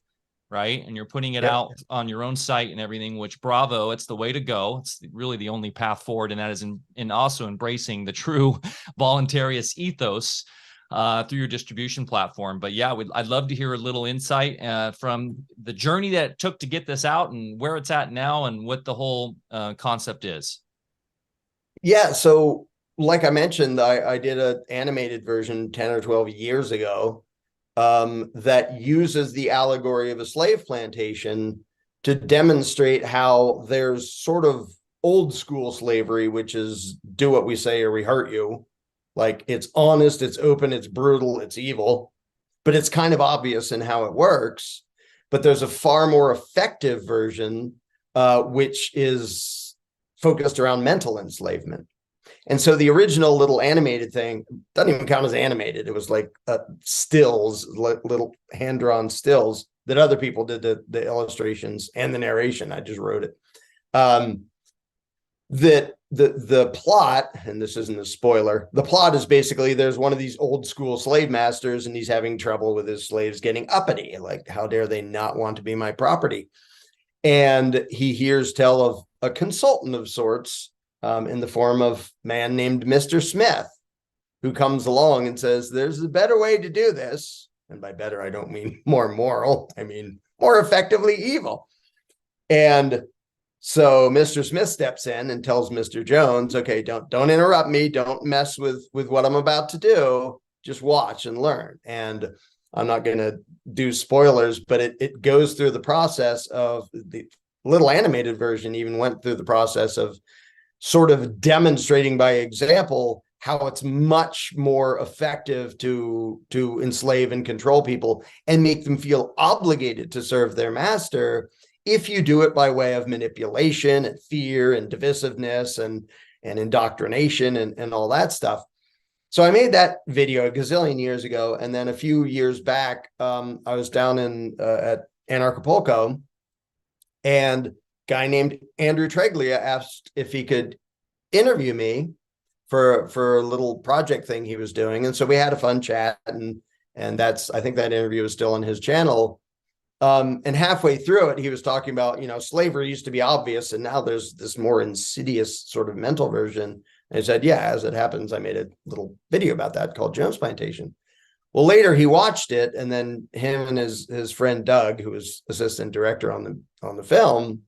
right? And you're putting it out on your own site and everything, which bravo, it's the way to go. It's really the only path forward. And that is in also embracing the true voluntarist ethos through your distribution platform. But yeah, I'd love to hear a little insight from the journey that it took to get this out and where it's at now and what the whole concept is. Yeah. So like I mentioned, I did an animated version 10 or 12 years ago that uses the allegory of a slave plantation to demonstrate how there's sort of old school slavery, which is do what we say or we hurt you. Like, it's honest, it's open, it's brutal, it's evil, but it's kind of obvious in how it works. But there's a far more effective version, which is focused around mental enslavement. And so the original little animated thing doesn't even count as animated. It was like stills, little hand-drawn stills that other people did the illustrations and the narration. I just wrote it. That the plot, and this isn't a spoiler, the plot is basically there's one of these old school slave masters and he's having trouble with his slaves getting uppity. Like, how dare they not want to be my property? And he hears tell of a consultant of sorts, in the form of a man named Mr. Smith, who comes along and says, there's a better way to do this. And by better, I don't mean more moral. I mean more effectively evil. And so Mr. Smith steps in and tells Mr. Jones, okay, don't interrupt me. Don't mess with what I'm about to do. Just watch and learn. And I'm not going to do spoilers, but it goes through the process of the little animated version, even went through the process of sort of demonstrating by example how it's much more effective to enslave and control people and make them feel obligated to serve their master if you do it by way of manipulation and fear and divisiveness and indoctrination and all that stuff. So I made that video a gazillion years ago. And then a few years back, I was down at Anarchapulco, and guy named Andrew Treglia asked if he could interview me for a little project thing he was doing. And so we had a fun chat, and I think that interview is still on his channel. And halfway through it, he was talking about, slavery used to be obvious, and now there's this more insidious sort of mental version. And I said, yeah, as it happens, I made a little video about that called Jones Plantation. Well, later he watched it, and then him and his friend Doug, who was assistant director on the film,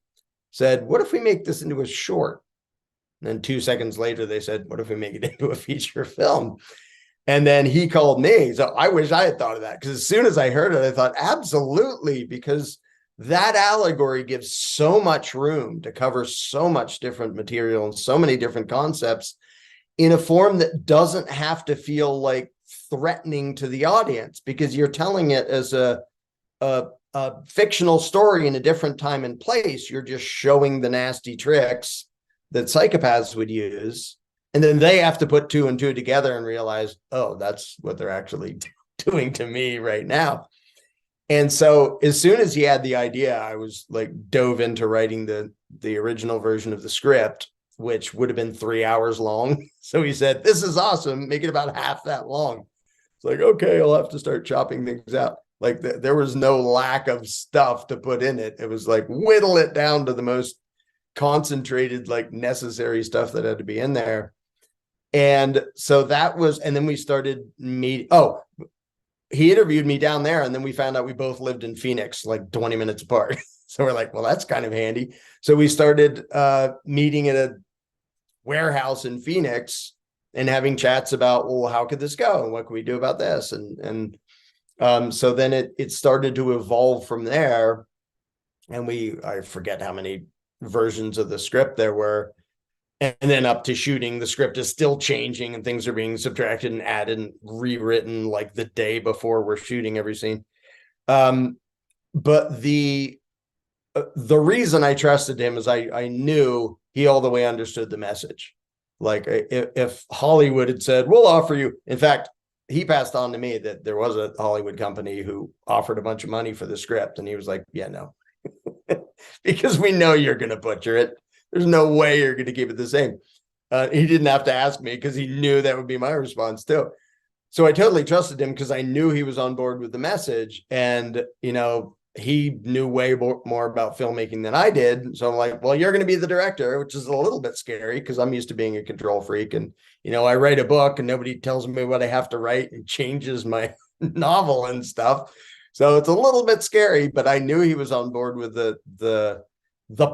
said, what if we make this into a short? And then 2 seconds later, they said, what if we make it into a feature film? And then he called me. So I wish I had thought of that, because as soon as I heard it, I thought, absolutely, because that allegory gives so much room to cover so much different material and so many different concepts in a form that doesn't have to feel like threatening to the audience, because you're telling it as a fictional story in a different time and place. You're just showing the nasty tricks that psychopaths would use. And then they have to put 2 and 2 together and realize, oh, that's what they're actually doing to me right now. And so as soon as he had the idea, I was like dove into writing the original version of the script, which would have been 3 hours long. So he said, this is awesome. Make it about half that long. like, okay, I'll have to start chopping things out. Like there was no lack of stuff to put in it. It was like whittle it down to the most concentrated, like necessary stuff that had to be in there. And so that was, and then we started meeting. Oh, he interviewed me down there, and then we found out we both lived in Phoenix, like 20 minutes apart. So we're like, well, that's kind of handy. So we started meeting at a warehouse in Phoenix and having chats about, well, how could this go? And what can we do about this? And so then it started to evolve from there. And I forget how many versions of the script there were. And then up to shooting, the script is still changing and things are being subtracted and added and rewritten like the day before we're shooting every scene. But the reason I trusted him is I knew he all the way understood the message. Like if Hollywood had said, we'll offer you, in fact, he passed on to me that there was a Hollywood company who offered a bunch of money for the script. And he was like, yeah, no, because we know you're going to butcher it. There's no way you're going to keep it the same. He didn't have to ask me because he knew that would be my response too. So I totally trusted him because I knew he was on board with the message. And, he knew way more about filmmaking than I did. So I'm like, well, you're going to be the director, which is a little bit scary because I'm used to being a control freak. And, I write a book and nobody tells me what I have to write and changes my novel and stuff. So it's a little bit scary, but I knew he was on board with the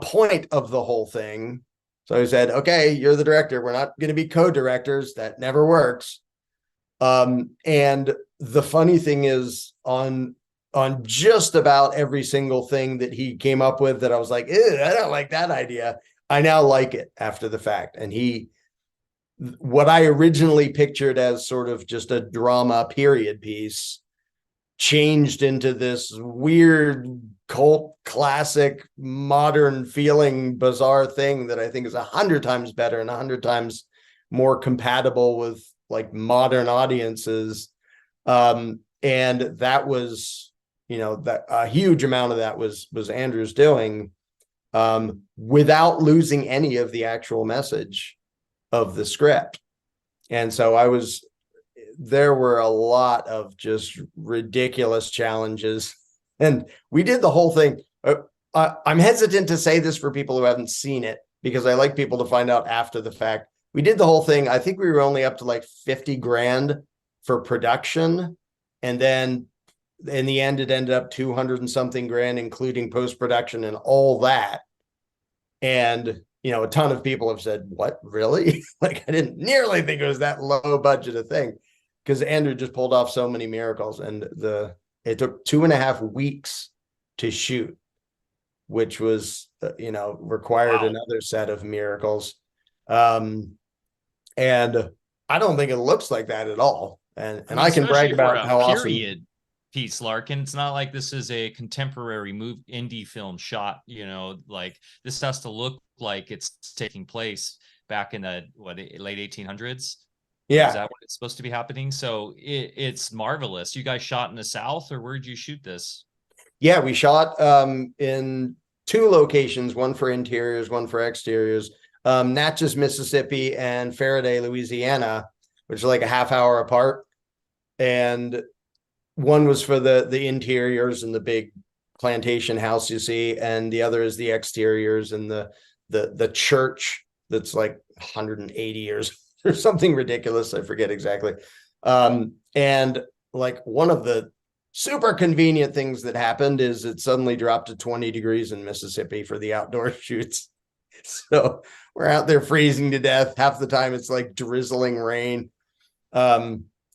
point of the whole thing. So he said, okay, you're the director. We're not going to be co-directors. That never works. And the funny thing is on just about every single thing that he came up with that I was like, I don't like that idea. I now like it after the fact. And what I originally pictured as sort of just a drama period piece changed into this weird cult classic modern feeling bizarre thing that I think is 100 times better and 100 times more compatible with like modern audiences. And that was, that a huge amount of that was Andrew's doing, without losing any of the actual message of the script. And so there were a lot of just ridiculous challenges, and we did the whole thing. I'm hesitant to say this for people who haven't seen it because I like people to find out after the fact. We did the whole thing. I think we were only up to like 50 grand for production. And then in the end, it ended up 200 and something grand, including post-production and all that. And, a ton of people have said, what, really? Like, I didn't nearly think it was that low budget a thing, because Andrew just pulled off so many miracles. And it took 2.5 weeks to shoot, which was, required another set of miracles. And I don't think it looks like that at all. And I can brag about how awesome piece, Larken. It's not like this is a contemporary indie film shot, like this has to look like it's taking place back in the late 1800s. Yeah. Is that what it's supposed to be happening? So it's marvelous. You guys shot in the South, or where did you shoot this? Yeah, we shot in 2 locations, one for interiors, one for exteriors, Natchez, Mississippi and Faraday, Louisiana, which are like a half hour apart. And one was for the interiors and the big plantation house you see, and the other is the exteriors and the church that's like 180 years or something ridiculous. I forget exactly. And like one of the super convenient things that happened is it suddenly dropped to 20 degrees in Mississippi for the outdoor shoots. So we're out there freezing to death. Half the time it's like drizzling rain.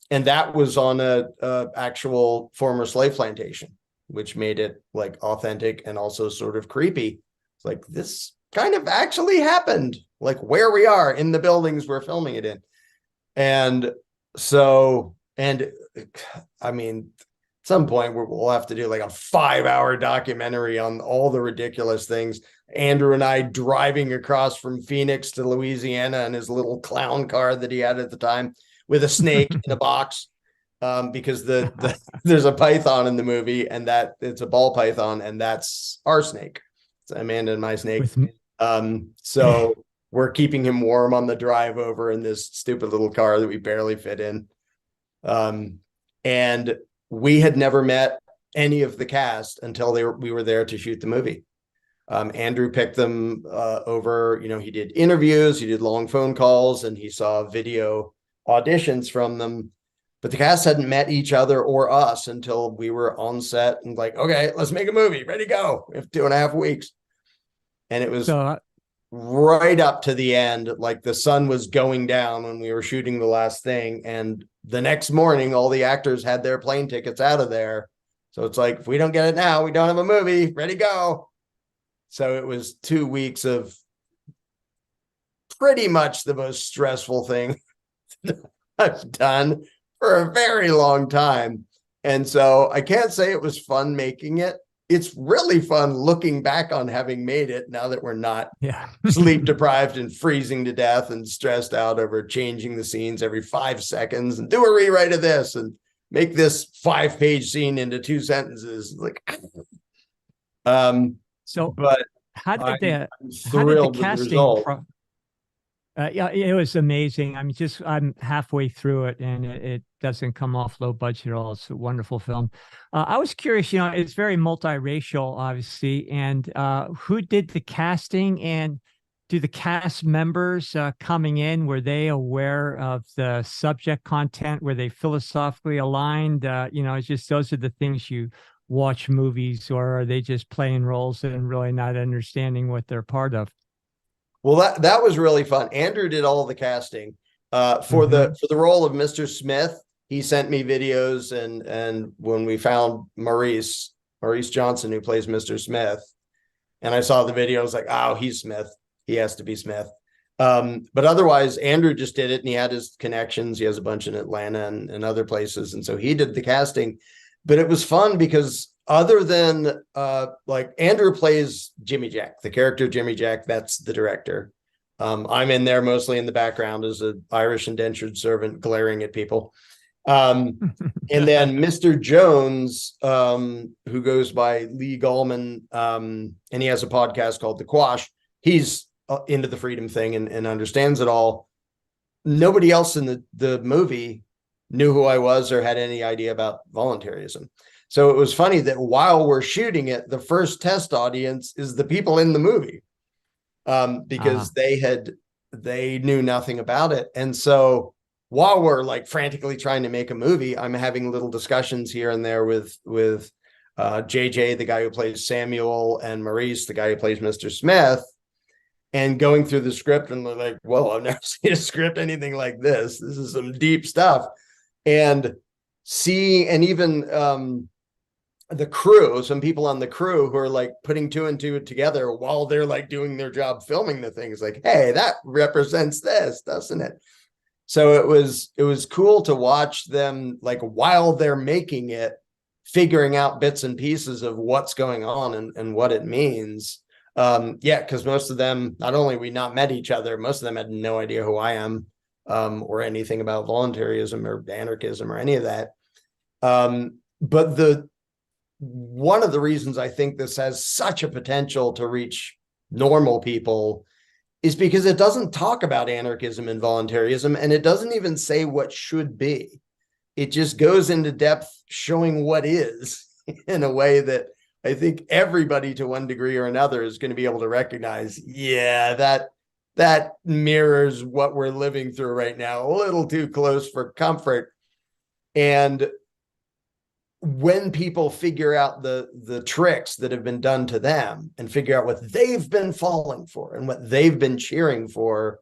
And that was on a actual former slave plantation, which made it like authentic and also sort of creepy. It's like, this kind of actually happened, like where we are in the buildings we're filming it in. And so, I mean, at some point we'll have to do like a 5-hour documentary on all the ridiculous things. Andrew and I driving across from Phoenix to Louisiana in his little clown car that he had at the time, with a snake in a box, because there's a python in the movie, and that it's a ball python, and that's our snake. It's Amanda and my snake. So we're keeping him warm on the drive over in this stupid little car that we barely fit in. And we had never met any of the cast until we were there to shoot the movie. Andrew picked them over, he did interviews, he did long phone calls, and he saw video auditions from them. But the cast hadn't met each other or us until we were on set and like, okay, let's make a movie, ready to go. We have 2.5 weeks. And it was right up to the end, like the sun was going down when we were shooting the last thing. And the next morning, all the actors had their plane tickets out of there. So it's like, if we don't get it now, we don't have a movie, ready to go. So it was 2 weeks of pretty much the most stressful thing I've done for a very long time. And so I can't say it was fun making it. It's really fun looking back on having made it now that we're not sleep deprived and freezing to death and stressed out over changing the scenes every 5 seconds and do a rewrite of this and make this 5-page scene into 2 sentences. Like, but how did the casting? Yeah, it was amazing. I'm halfway through it, and it doesn't come off low budget at all. It's a wonderful film. I was curious, it's very multiracial, obviously, and who did the casting, and do the cast members coming in, were they aware of the subject content? Were they philosophically aligned? It's just those are the things you watch movies, or are they just playing roles and really not understanding what they're part of? Well, that was really fun. Andrew did all the casting for the role of Mr. Smith. He sent me videos, and when we found Maurice Johnson, who plays Mr. Smith, and I saw the video, I was like, oh, he's Smith. He has to be Smith. But otherwise, Andrew just did it, and he had his connections. He has a bunch in Atlanta and other places, and so he did the casting. But it was fun because other than like Andrew plays Jimmy Jack, the character Jimmy Jack, that's the director. I'm in there mostly in the background as an Irish indentured servant glaring at people. And then Mr. Jones, who goes by Lee Gallman, and he has a podcast called The Quash. He's into the freedom thing and understands it all. Nobody else in the movie knew who I was or had any idea about voluntarism. So it was funny that while we're shooting it, the first test audience is the people in the movie, because they knew nothing about it. And so while we're like frantically trying to make a movie, I'm having little discussions here and there with JJ, the guy who plays Samuel, and Maurice, the guy who plays Mr. Smith, and going through the script, and they're like, whoa, I've never seen a script anything like this. This is some deep stuff. And even the crew, some people on the crew who are like putting 2 and 2 together while they're like doing their job filming the things, like, hey, that represents this, doesn't it? So it was cool to watch them, like, while they're making it, figuring out bits and pieces of what's going on and what it means. Because most of them, not only we not met each other, most of them had no idea who I am, or anything about voluntarism or anarchism or any of that. But one of the reasons I think this has such a potential to reach normal people is because it doesn't talk about anarchism and voluntarism, and it doesn't even say what should be. It just goes into depth showing what is in a way that I think everybody to one degree or another is going to be able to recognize, that mirrors what we're living through right now, a little too close for comfort. And when people figure out the tricks that have been done to them and figure out what they've been falling for and what they've been cheering for,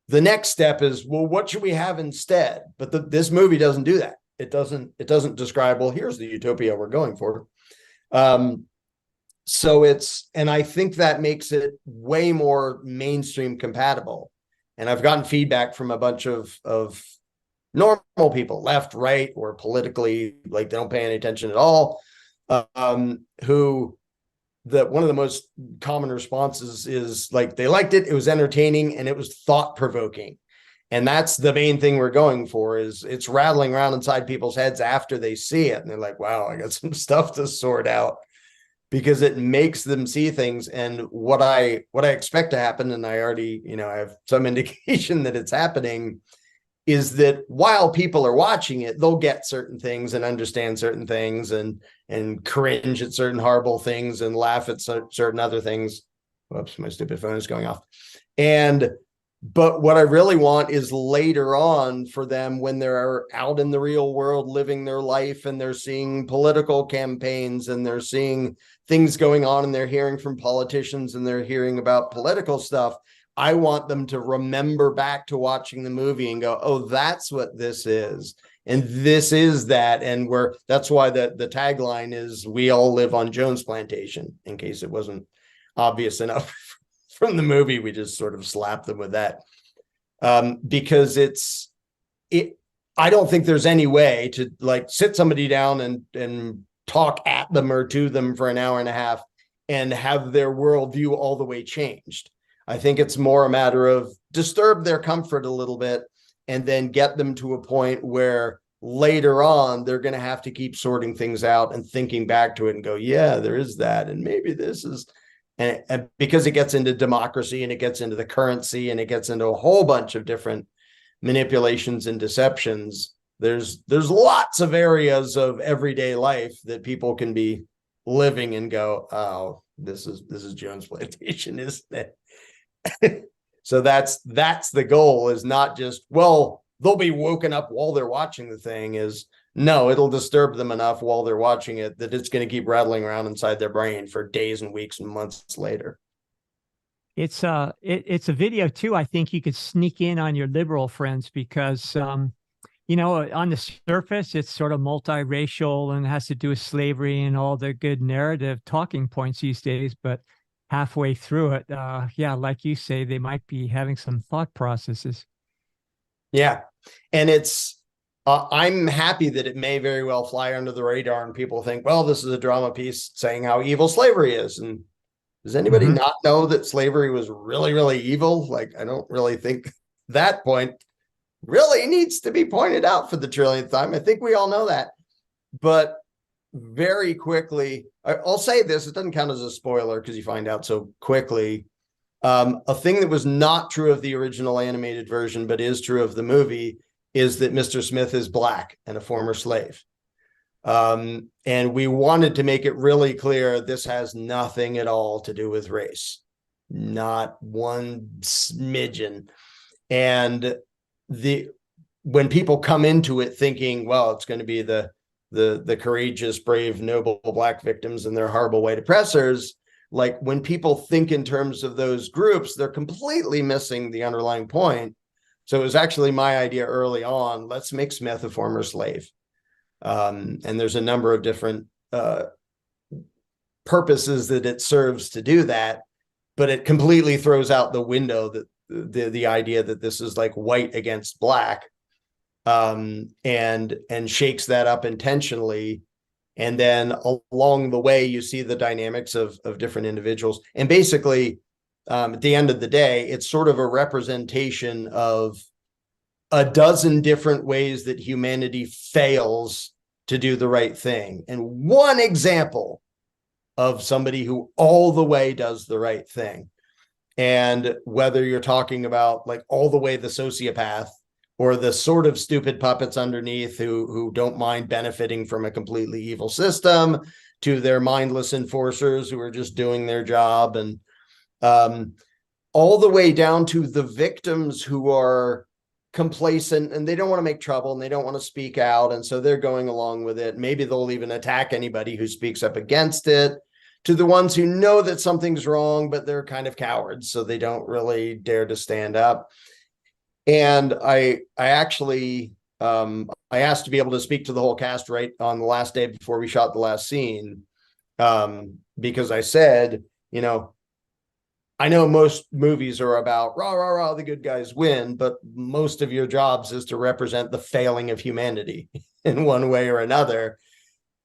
the next step is, well, what should we have instead? But this movie doesn't do that. It doesn't describe, well, here's the utopia we're going for. So and I think that makes it way more mainstream compatible. And I've gotten feedback from a bunch of normal people, left, right, or politically, like they don't pay any attention at all, who one of the most common responses is like, they liked it, it was entertaining, and it was thought-provoking. And that's the main thing we're going for, is it's rattling around inside people's heads after they see it. And they're like, wow, I got some stuff to sort out, because it makes them see things. And what I expect to happen, and I already, I have some indication that it's happening, is that while people are watching it, they'll get certain things and understand certain things and cringe at certain horrible things and laugh at certain other things. Whoops, my stupid phone is going off. But what I really want is later on for them, when they're out in the real world living their life and they're seeing political campaigns and they're seeing things going on and they're hearing from politicians and they're hearing about political stuff, I want them to remember back to watching the movie and go, oh, that's what this is. And this is that. And that's why the tagline is, we all live on Jones Plantation, in case it wasn't obvious enough from the movie. We just sort of slapped them with that. Because I don't think there's any way to like sit somebody down and talk at them or to them for an hour and a half and have their worldview all the way changed. I think it's more a matter of disturb their comfort a little bit and then get them to a point where later on they're going to have to keep sorting things out and thinking back to it and go, yeah, there is that. And maybe this is, and because it gets into democracy and it gets into the currency and it gets into a whole bunch of different manipulations and deceptions, there's lots of areas of everyday life that people can be living and go, oh, this is Jones Plantation, isn't it? So that's the goal, is not just, well, they'll be woken up while they're watching the thing. Is no, it'll disturb them enough while they're watching it that it's going to keep rattling around inside their brain for days and weeks and months later. It's a video too. I think you could sneak in on your liberal friends because, you know, on the surface, it's sort of multiracial and has to do with slavery and all the good narrative talking points these days. But halfway through it, yeah, like you say, they might be having some thought processes. Yeah. And it's, I'm happy that it may very well fly under the radar and people think, well, this is a drama piece saying how evil slavery is. And does anybody not know that slavery was really, really evil? Like, I don't really think that point really needs to be pointed out for the trillionth time. I think we all know that. But very quickly, I'll say this, it doesn't count as a spoiler because you find out so quickly. A thing that was not true of the original animated version, but is true of the movie, is that Mr. Smith is Black and a former slave. And we wanted to make it really clear this has nothing at all to do with race. Not one smidgen. And when people come into it thinking, well, it's going to be the courageous, brave, noble Black victims and their horrible white oppressors, like when people think in terms of those groups, they're completely missing the underlying point. So it was actually my idea early on, let's make Smith a former slave. And there's a number of different purposes that it serves to do that, but it completely throws out the window that the idea that this is like white against Black, and shakes that up intentionally. And then along the way, you see the dynamics of different individuals. And basically, at the end of the day, it's sort of a representation of a dozen different ways that humanity fails to do the right thing. And one example of somebody who all the way does the right thing. And whether you're talking about like all the way the sociopath or the sort of stupid puppets underneath who don't mind benefiting from a completely evil system, to their mindless enforcers who are just doing their job, and all the way down to the victims who are complacent and they don't want to make trouble and they don't want to speak out. And so they're going along with it. Maybe they'll even attack anybody who speaks up against it, to the ones who know that something's wrong, but they're kind of cowards, so they don't really dare to stand up. And I actually, I asked to be able to speak to the whole cast right on the last day before we shot the last scene, because I said, you know, I know most movies are about rah, rah, rah, the good guys win, but most of your jobs is to represent the failing of humanity in one way or another.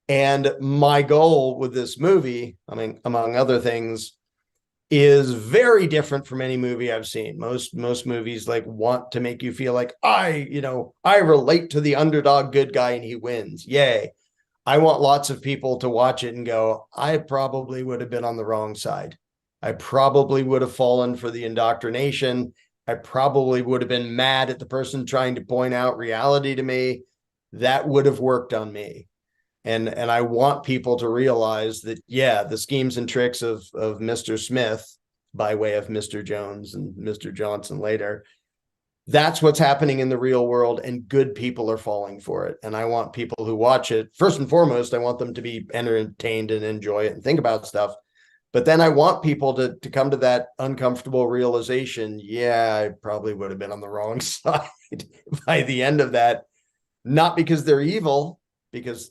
And my goal with this movie, I mean, among other things, is very different from any movie I've seen. Most movies like want to make you feel like I relate to the underdog good guy and he wins. Yay. I want lots of people to watch it and go, I probably would have been on the wrong side. I probably would have fallen for the indoctrination I probably would have been mad at the person trying to point out reality to me. That would have worked on me. And I want people to realize that, yeah, the schemes and tricks of Mr. Smith, by way of Mr. Jones and Mr. Johnson later, that's what's happening in the real world, and good people are falling for it. And I want people who watch it, first and foremost, I want them to be entertained and enjoy it and think about stuff. But then I want people to come to that uncomfortable realization, yeah, I probably would have been on the wrong side by the end of that. Not because they're evil, because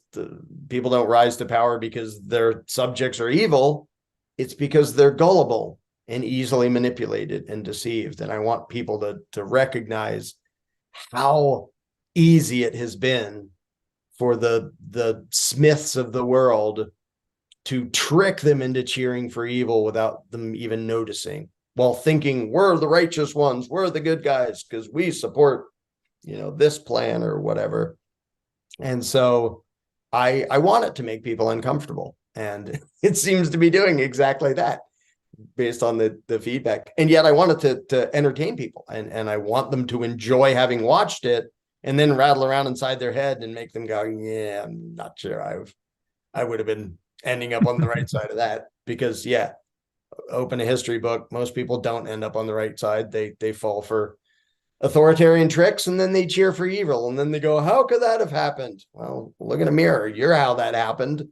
people don't rise to power because their subjects are evil. It's because they're gullible and easily manipulated and deceived. And I want people to recognize how easy it has been for the Smiths of the world to trick them into cheering for evil without them even noticing, while thinking we're the righteous ones, we're the good guys because we support, this plan or whatever. And so I want it to make people uncomfortable, and it seems to be doing exactly that based on the feedback. And yet I want it to entertain people, and I want them to enjoy having watched it and then rattle around inside their head and make them go, yeah, I'm not sure I would have been ending up on the right side of that. Because yeah, open a history book, most people don't end up on the right side. They fall for authoritarian tricks, and then they cheer for evil, and then they go, how could that have happened? Well, look in a mirror. You're how that happened,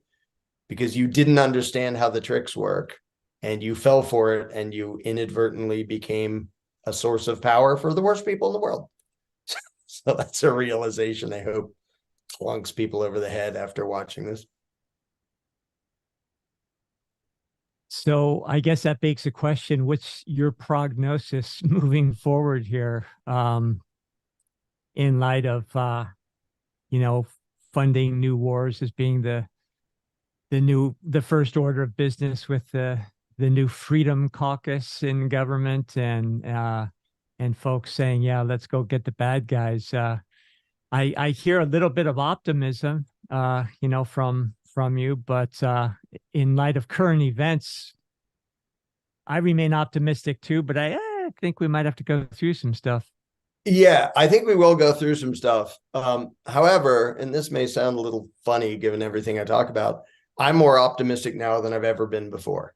because you didn't understand how the tricks work, and you fell for it, and you inadvertently became a source of power for the worst people in the world. So that's a realization I hope clunks people over the head after watching this. So I guess that begs a question: what's your prognosis moving forward here, in light of funding new wars as being the first order of business with the new Freedom Caucus in government, and folks saying, yeah, let's go get the bad guys. I hear a little bit of optimism, from you, but in light of current events, I remain optimistic too, but I think we might have to go through some stuff. Yeah, I think we will go through some stuff. However, and this may sound a little funny given everything I talk about, I'm more optimistic now than I've ever been before,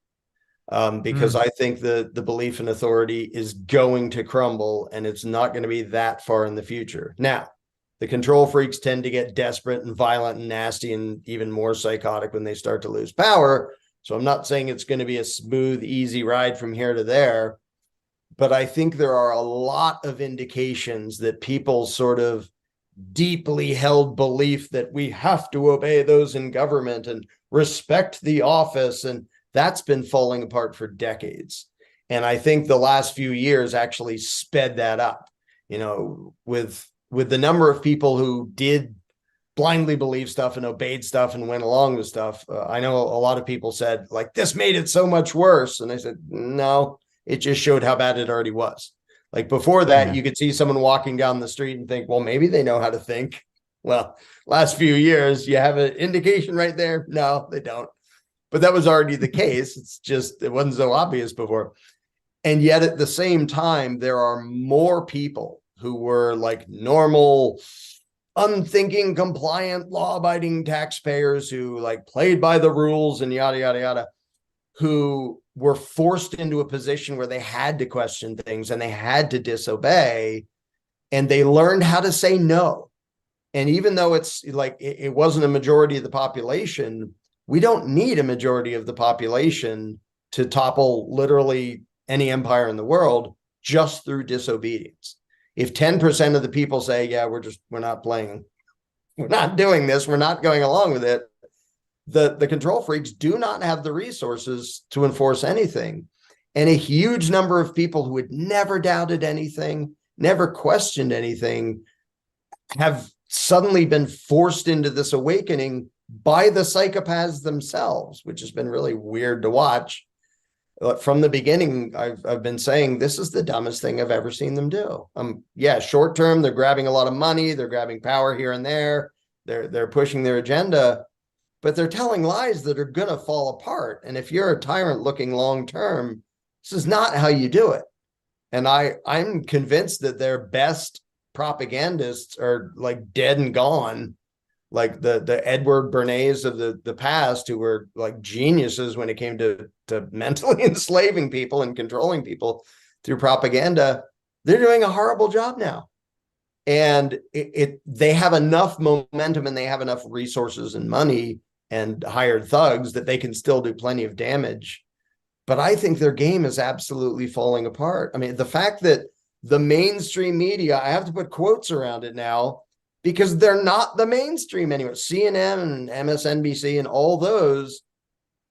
because I think the belief in authority is going to crumble, and it's not going to be that far in the future. Now, the control freaks tend to get desperate and violent and nasty and even more psychotic when they start to lose power. So I'm not saying it's going to be a smooth, easy ride from here to there, but I think there are a lot of indications that people's sort of deeply held belief that we have to obey those in government and respect the office, and that's been falling apart for decades. And I think the last few years actually sped that up, with the number of people who did blindly believe stuff and obeyed stuff and went along with stuff. I know a lot of people said, like, this made it so much worse. And I said, no, it just showed how bad it already was. Like before that, you could see someone walking down the street and think, well, maybe they know how to think. Well, last few years, you have an indication right there. No, they don't. But that was already the case. It's just, it wasn't so obvious before. And yet at the same time, there are more people who were like normal, unthinking, compliant, law-abiding taxpayers who like played by the rules and yada, yada, yada, who were forced into a position where they had to question things and they had to disobey, and they learned how to say no. And even though it's like it wasn't a majority of the population, we don't need a majority of the population to topple literally any empire in the world just through disobedience. If 10% of the people say, yeah, we're not playing, we're not doing this, we're not going along with it, the control freaks do not have the resources to enforce anything. And a huge number of people who had never doubted anything, never questioned anything, have suddenly been forced into this awakening by the psychopaths themselves, which has been really weird to watch. From the beginning, I've been saying this is the dumbest thing I've ever seen them do. Yeah, short term, they're grabbing a lot of money, they're grabbing power here and there, they're pushing their agenda, but they're telling lies that are gonna fall apart. And if you're a tyrant looking long term, this is not how you do it. And I'm convinced that their best propagandists are like dead and gone, like the Edward Bernays of the past, who were like geniuses when it came to mentally enslaving people and controlling people through propaganda. They're doing a horrible job now. And they have enough momentum and they have enough resources and money and hired thugs that they can still do plenty of damage. But I think their game is absolutely falling apart. I mean, the fact that the mainstream media, I have to put quotes around it now, because they're not the mainstream anymore. CNN and MSNBC and all those,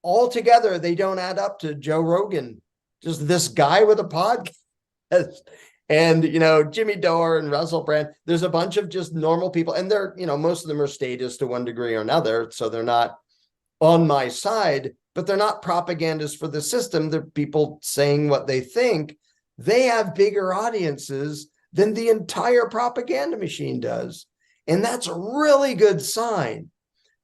all together, they don't add up to Joe Rogan, just this guy with a podcast. And, Jimmy Dore and Russell Brand, there's a bunch of just normal people. And they're, most of them are statists to one degree or another. So they're not on my side, but they're not propagandists for the system. They're people saying what they think. They have bigger audiences than the entire propaganda machine does. And that's a really good sign,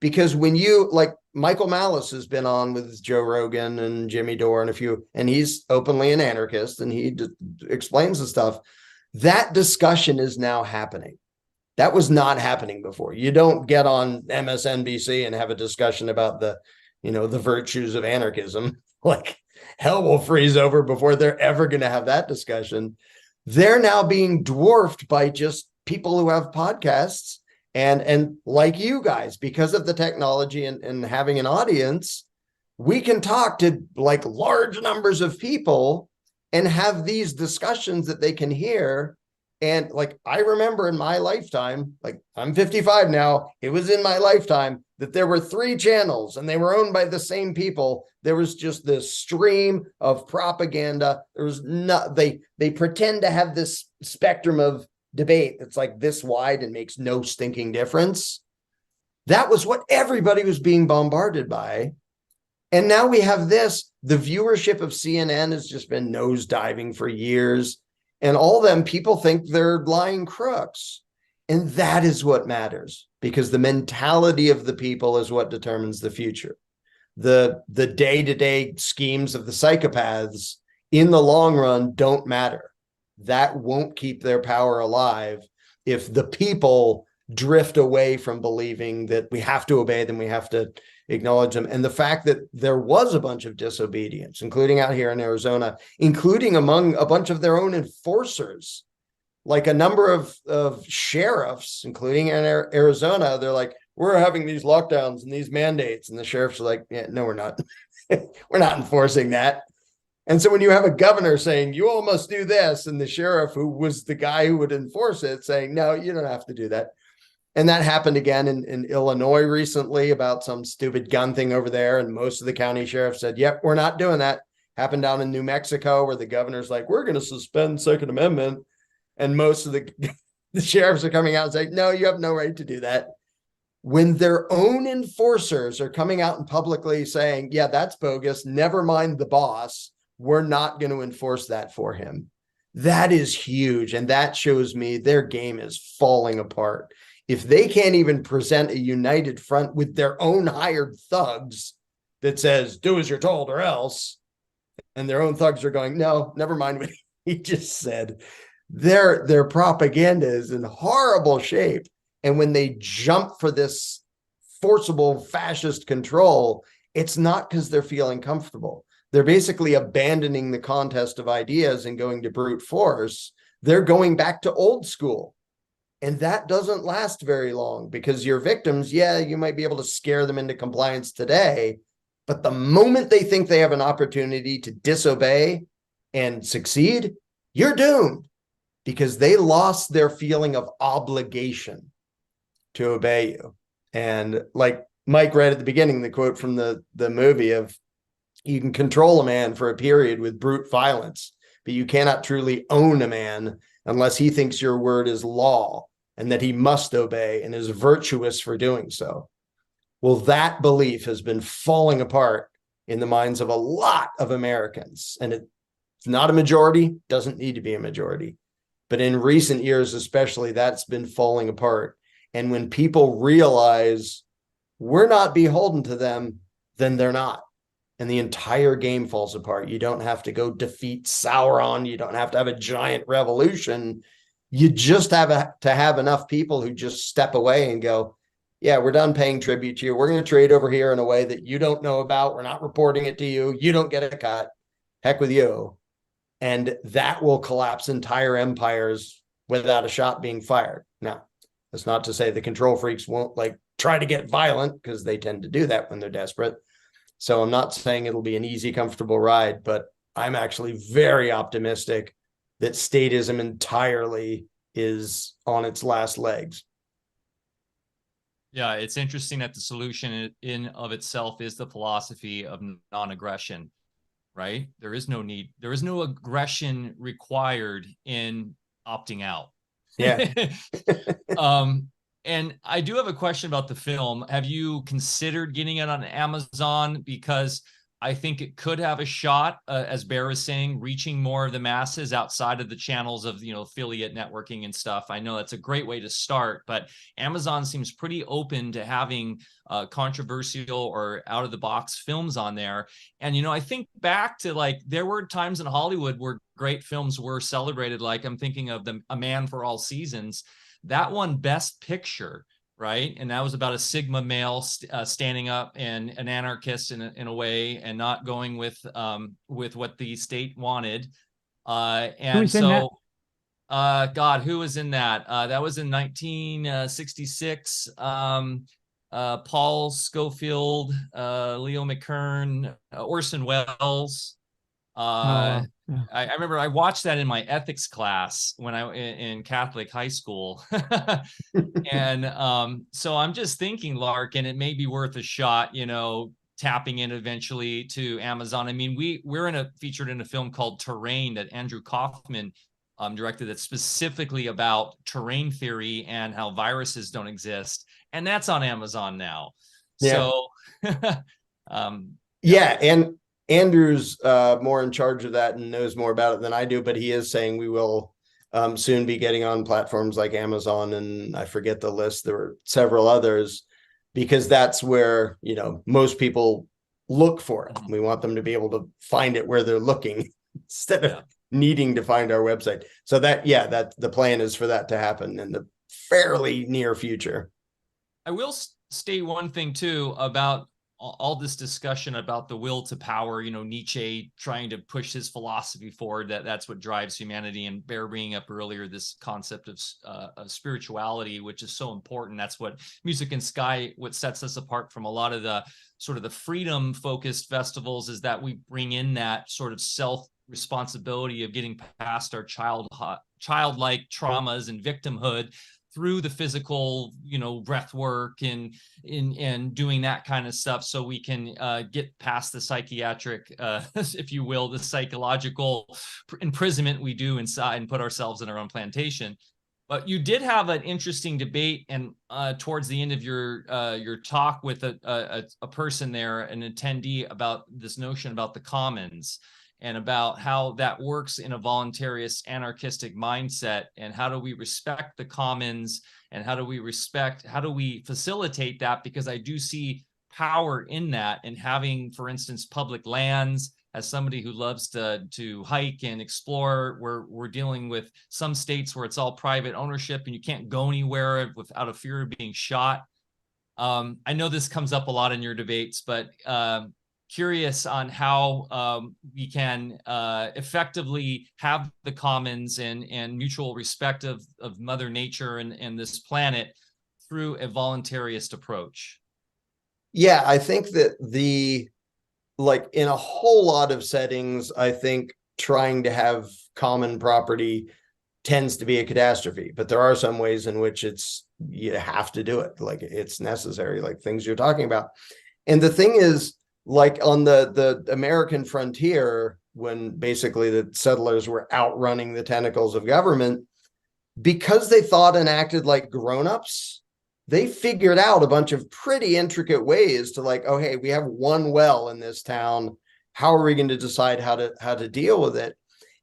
because when like Michael Malice has been on with Joe Rogan and Jimmy Dore and a few, and he's openly an anarchist and he explains the stuff. That discussion is now happening. That was not happening before. You don't get on MSNBC and have a discussion about the virtues of anarchism. Like hell will freeze over before they're ever going to have that discussion. They're now being dwarfed by just people who have podcasts and like you guys, because of the technology and having an audience, we can talk to like large numbers of people and have these discussions that they can hear. And like, I remember in my lifetime, like I'm 55 now, it was in my lifetime that there were 3 channels and they were owned by the same people. There was just this stream of propaganda. There was they pretend to have this spectrum of debate that's like this wide and makes no stinking difference. That was what everybody was being bombarded by. And now we have this. The viewership of CNN has just been nosediving for years. And all them people think they're lying crooks. And that is what matters, because the mentality of the people is what determines the future. The day-to-day schemes of the psychopaths in the long run don't matter. That won't keep their power alive if the people drift away from believing that we have to obey them, we have to acknowledge them. And the fact that there was a bunch of disobedience, including out here in Arizona, including among a bunch of their own enforcers, like a number of sheriffs, including in Arizona, they're like, we're having these lockdowns and these mandates. And the sheriffs are like, yeah, no, we're not. We're not enforcing that. And so when you have a governor saying, you all must do this, and the sheriff, who was the guy who would enforce it, saying, no, you don't have to do that. And that happened again in Illinois recently about some stupid gun thing over there. And most of the county sheriffs said, yep, we're not doing that. Happened down in New Mexico, where the governor's like, we're going to suspend Second Amendment. And most of the sheriffs are coming out and saying, no, you have no right to do that. When their own enforcers are coming out and publicly saying, yeah, that's bogus, never mind the boss, we're not going to enforce that for him. That is huge. And that shows me their game is falling apart. If they can't even present a united front with their own hired thugs that says, do as you're told or else, and their own thugs are going, no, never mind what he just said, their propaganda is in horrible shape. And when they jump for this forcible fascist control, it's not because they're feeling comfortable. They're basically abandoning the contest of ideas and going to brute force. They're going back to old school. And that doesn't last very long, because your victims, yeah, you might be able to scare them into compliance today, but the moment they think they have an opportunity to disobey and succeed, you're doomed, because they lost their feeling of obligation to obey you. And like Mike read at the beginning, the quote from the movie of, you can control a man for a period with brute violence, but you cannot truly own a man unless he thinks your word is law and that he must obey and is virtuous for doing so. Well, that belief has been falling apart in the minds of a lot of Americans. And it's not a majority, doesn't need to be a majority. But in recent years, especially, that's been falling apart. And when people realize we're not beholden to them, then they're not. and the entire game falls apart. You don't have to go defeat Sauron. You don't have to have a giant revolution. You just have to have enough people who just step away and go, yeah, we're done paying tribute to you. We're going to trade over here in a way that you don't know about. We're not reporting it to you. You don't get a cut. Heck with you. And that will collapse entire empires without a shot being fired. Now, that's not to say the control freaks won't like try to get violent, because they tend to do that when they're desperate. So I'm not saying it'll be an easy, comfortable ride, but I'm actually very optimistic that statism entirely is on its last legs. Yeah, it's interesting that the solution in of itself is the philosophy of non-aggression, right? There is no need, there is no aggression required in opting out. Yeah. And I do have a question about the film. Have you considered getting it on Amazon? Because I think it could have a shot, as Bear was saying, reaching more of the masses outside of the channels of, affiliate networking and stuff. I know that's a great way to start, but Amazon seems pretty open to having controversial or out of the box films on there. And, I think back to like, there were times in Hollywood where great films were celebrated. Like I'm thinking of A Man for All Seasons. That won Best Picture, right? And that was about a Sigma male standing up and an anarchist in a way, and not going with what the state wanted. And so, God, who was in that? That was in 1966. Paul Scofield, Leo McKern, Orson Welles. I remember I watched that in my ethics class when in Catholic high school. And so I'm just thinking, Larken, it may be worth a shot, tapping in eventually to Amazon. I mean, we're featured in a film called Terrain that Andrew Kaufman directed, that's specifically about terrain theory and how viruses don't exist. And that's on Amazon now. Yeah. So yeah. And Andrew's more in charge of that and knows more about it than I do, but he is saying we will soon be getting on platforms like Amazon, and I forget the list. There were several others, because that's where, most people look for it. We want them to be able to find it where they're looking instead of needing to find our website. So that the plan is for that to happen in the fairly near future. I will state one thing too about all this discussion about the will to power, Nietzsche trying to push his philosophy forward, that's what drives humanity, and Bear bringing up earlier this concept of spirituality, which is so important. That's what Music in Sky, what sets us apart from a lot of the sort of the freedom focused festivals, is that we bring in that sort of self responsibility of getting past our childlike traumas and victimhood through the physical, breath work and doing that kind of stuff, so we can get past the psychiatric, if you will, the psychological imprisonment we do inside and put ourselves in our own plantation. But you did have an interesting debate, and towards the end of your talk with a person there, an attendee, about this notion about the commons, and about how that works in a voluntarist anarchistic mindset, and how do we respect the commons, and how do we facilitate that? Because I do see power in that, and having, for instance, public lands. As somebody who loves to hike and explore, we're dealing with some states where it's all private ownership and you can't go anywhere without a fear of being shot. I know this comes up a lot in your debates, but curious on how we can effectively have the commons and mutual respect of Mother Nature and this planet through a voluntarist approach. Yeah, I think that in a whole lot of settings, I think trying to have common property tends to be a catastrophe, but there are some ways in which you have to do it. Like it's necessary, like things you're talking about. And the thing is, like on the American frontier, when basically the settlers were outrunning the tentacles of government, because they thought and acted like grownups, they figured out a bunch of pretty intricate ways to oh, hey, we have one well in this town. How are we going to decide how to deal with it?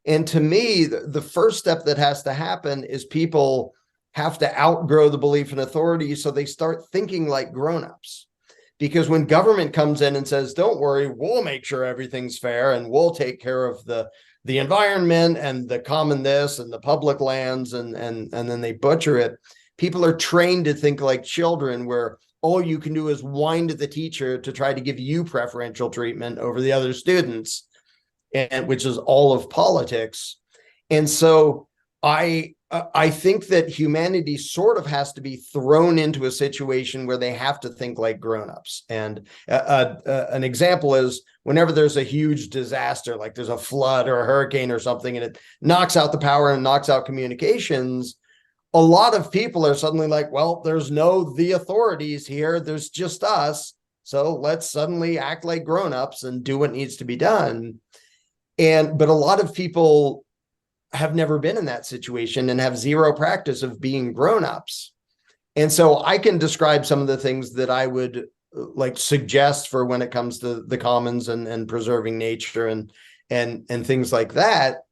And to me, the first step that has to happen is people have to outgrow the belief in authority, so they start thinking like grownups. Because when government comes in and says, don't worry, we'll make sure everything's fair and we'll take care of the environment and the common this and the public lands, and then they butcher it. People are trained to think like children, where all you can do is whine to the teacher to try to give you preferential treatment over the other students, and which is all of politics. And so I think that humanity sort of has to be thrown into a situation where they have to think like grown-ups. And an example is whenever there's a huge disaster, like there's a flood or a hurricane or something, and it knocks out the power and knocks out communications, a lot of people are suddenly like, well, there's no the authorities here, there's just us. So let's suddenly act like grown-ups and do what needs to be done. But a lot of people have never been in that situation and have zero practice of being grown-ups. And so I can describe some of the things that I would like suggest for when it comes to the commons and preserving nature and things like that.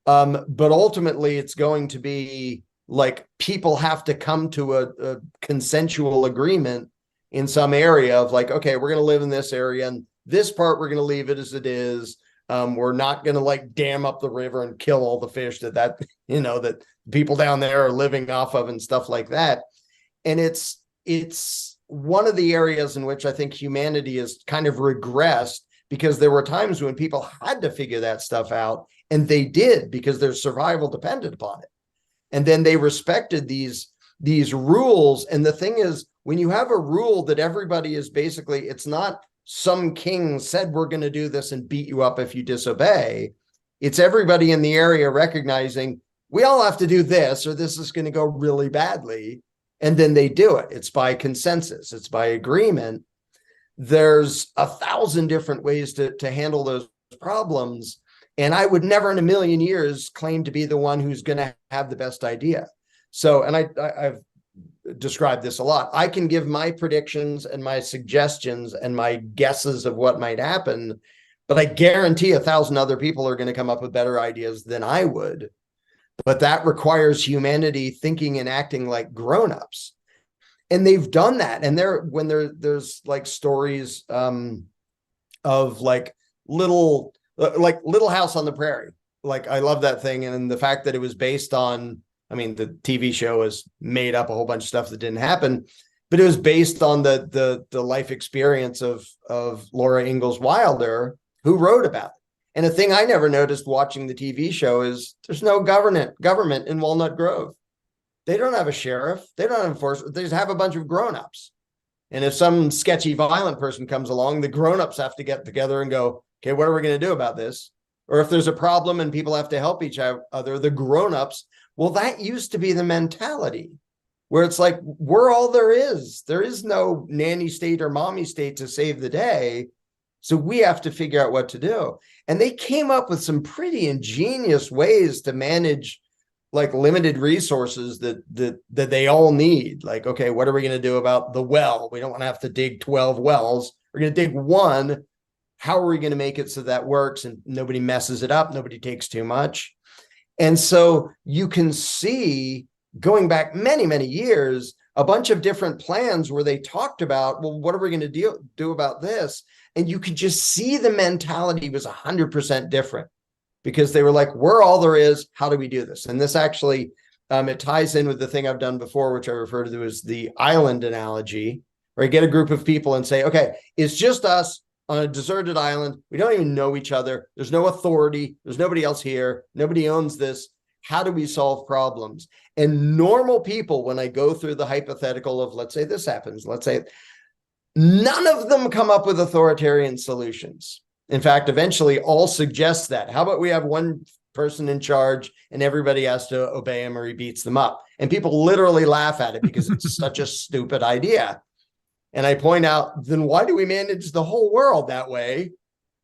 But ultimately it's going to be like people have to come to a consensual agreement in some area of like, okay, we're going to live in this area and this part, we're going to leave it as it is. We're not going to like dam up the river and kill all the fish that people down there are living off of and stuff like that. And it's one of the areas in which I think humanity has kind of regressed, because there were times when people had to figure that stuff out, and they did because their survival depended upon it. And then they respected these rules. And the thing is, when you have a rule that everybody is basically, it's not some king said we're going to do this and beat you up if you disobey. It's everybody in the area recognizing we all have to do this or this is going to go really badly. And then they do it. It's by consensus. It's by agreement. There's 1,000 different ways to handle those problems. And I would never in a million years claim to be the one who's going to have the best idea. So, and I've described this a lot. I can give my predictions and my suggestions and my guesses of what might happen, but I guarantee 1,000 other people are going to come up with better ideas than I would. But that requires humanity thinking and acting like grown-ups. And they've done that. And there's like stories of like Little House on the Prairie. Like, I love that thing. And the fact that it was based on, I mean, the TV show has made up a whole bunch of stuff that didn't happen, but it was based on the life experience of Laura Ingalls Wilder, who wrote about it. And a thing I never noticed watching the TV show is there's no government in Walnut Grove. They don't have a sheriff. They don't have enforcement. They just have a bunch of grown-ups. And if some sketchy, violent person comes along, the grown-ups have to get together and go, okay, what are we going to do about this? Or if there's a problem and people have to help each other, the grown-ups. Well, that used to be the mentality where it's like, we're all there is. There is no nanny state or mommy state to save the day. So we have to figure out what to do. And they came up with some pretty ingenious ways to manage like limited resources that they all need. Like, okay, what are we going to do about the well? We don't want to have to dig 12 wells. We're going to dig one. How are we going to make it so that works and nobody messes it up? Nobody takes too much. And so you can see, going back many, many years, a bunch of different plans where they talked about, well, what are we going to do about this? And you could just see the mentality was 100% different, because they were like, we're all there is. How do we do this? And this actually, it ties in with the thing I've done before, which I refer to as the island analogy, where I get a group of people and say, okay, it's just us on a deserted island. We don't even know each other. There's no authority. There's nobody else here. Nobody owns this. How do we solve problems? And normal people, when I go through the hypothetical of, let's say this happens, let's say, none of them come up with authoritarian solutions. In fact, eventually all suggest that. How about we have one person in charge and everybody has to obey him or he beats them up? And people literally laugh at it because it's such a stupid idea. And I point out, then why do we manage the whole world that way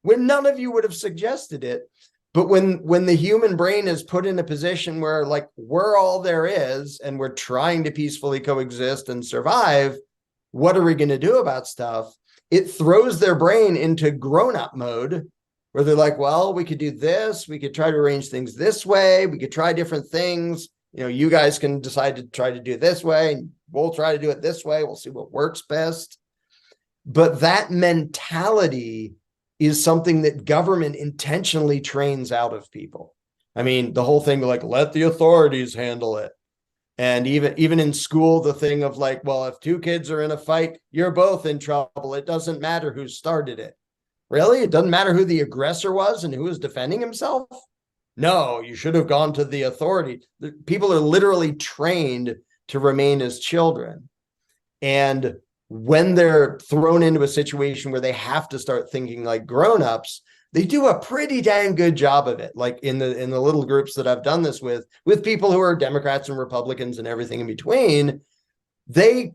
when none of you would have suggested it? But when the human brain is put in a position where like we're all there is and we're trying to peacefully coexist and survive, what are we going to do about stuff? It throws their brain into grown-up mode where they're like, well, we could do this. We could try to arrange things this way. We could try different things. You know, you guys can decide to try to do it this way, and we'll try to do it this way. We'll see what works best. But that mentality is something that government intentionally trains out of people. I mean, the whole thing like, let the authorities handle it. And even in school, the thing of like, well, if two kids are in a fight, you're both in trouble. It doesn't matter who started it. Really? It doesn't matter who the aggressor was and who was defending himself? No, you should have gone to the authority. People are literally trained to remain as children. And when they're thrown into a situation where they have to start thinking like grown-ups, they do a pretty dang good job of it. Like in the little groups that I've done this with people who are Democrats and Republicans and everything in between, they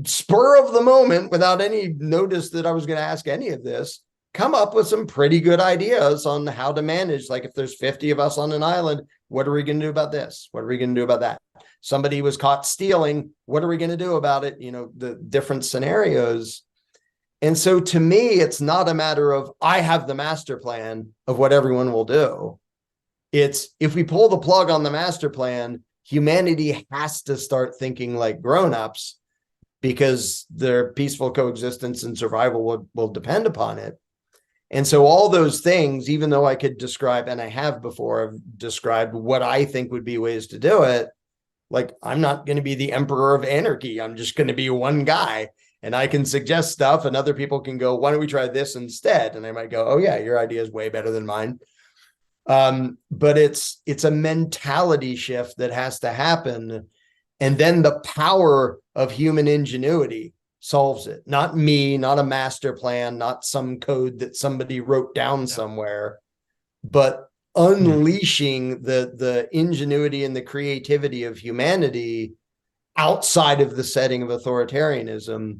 spur of the moment, without any notice that I was going to ask any of this, come up with some pretty good ideas on how to manage. Like if there's 50 of us on an island, what are we going to do about this? What are we going to do about that? Somebody was caught stealing. What are we going to do about it? You know, the different scenarios. And so to me, it's not a matter of I have the master plan of what everyone will do. It's if we pull the plug on the master plan, humanity has to start thinking like grown-ups because their peaceful coexistence and survival will depend upon it. And so all those things, even though I could describe, and I have before, I've described what I think would be ways to do it. Like, I'm not going to be the emperor of anarchy. I'm just going to be one guy. And I can suggest stuff and other people can go, why don't we try this instead? And I might go, oh yeah, your idea is way better than mine. But it's a mentality shift that has to happen. And then the power of human ingenuity solves it. Not me, not a master plan, not some code that somebody wrote down somewhere, but unleashing the ingenuity and the creativity of humanity outside of the setting of authoritarianism.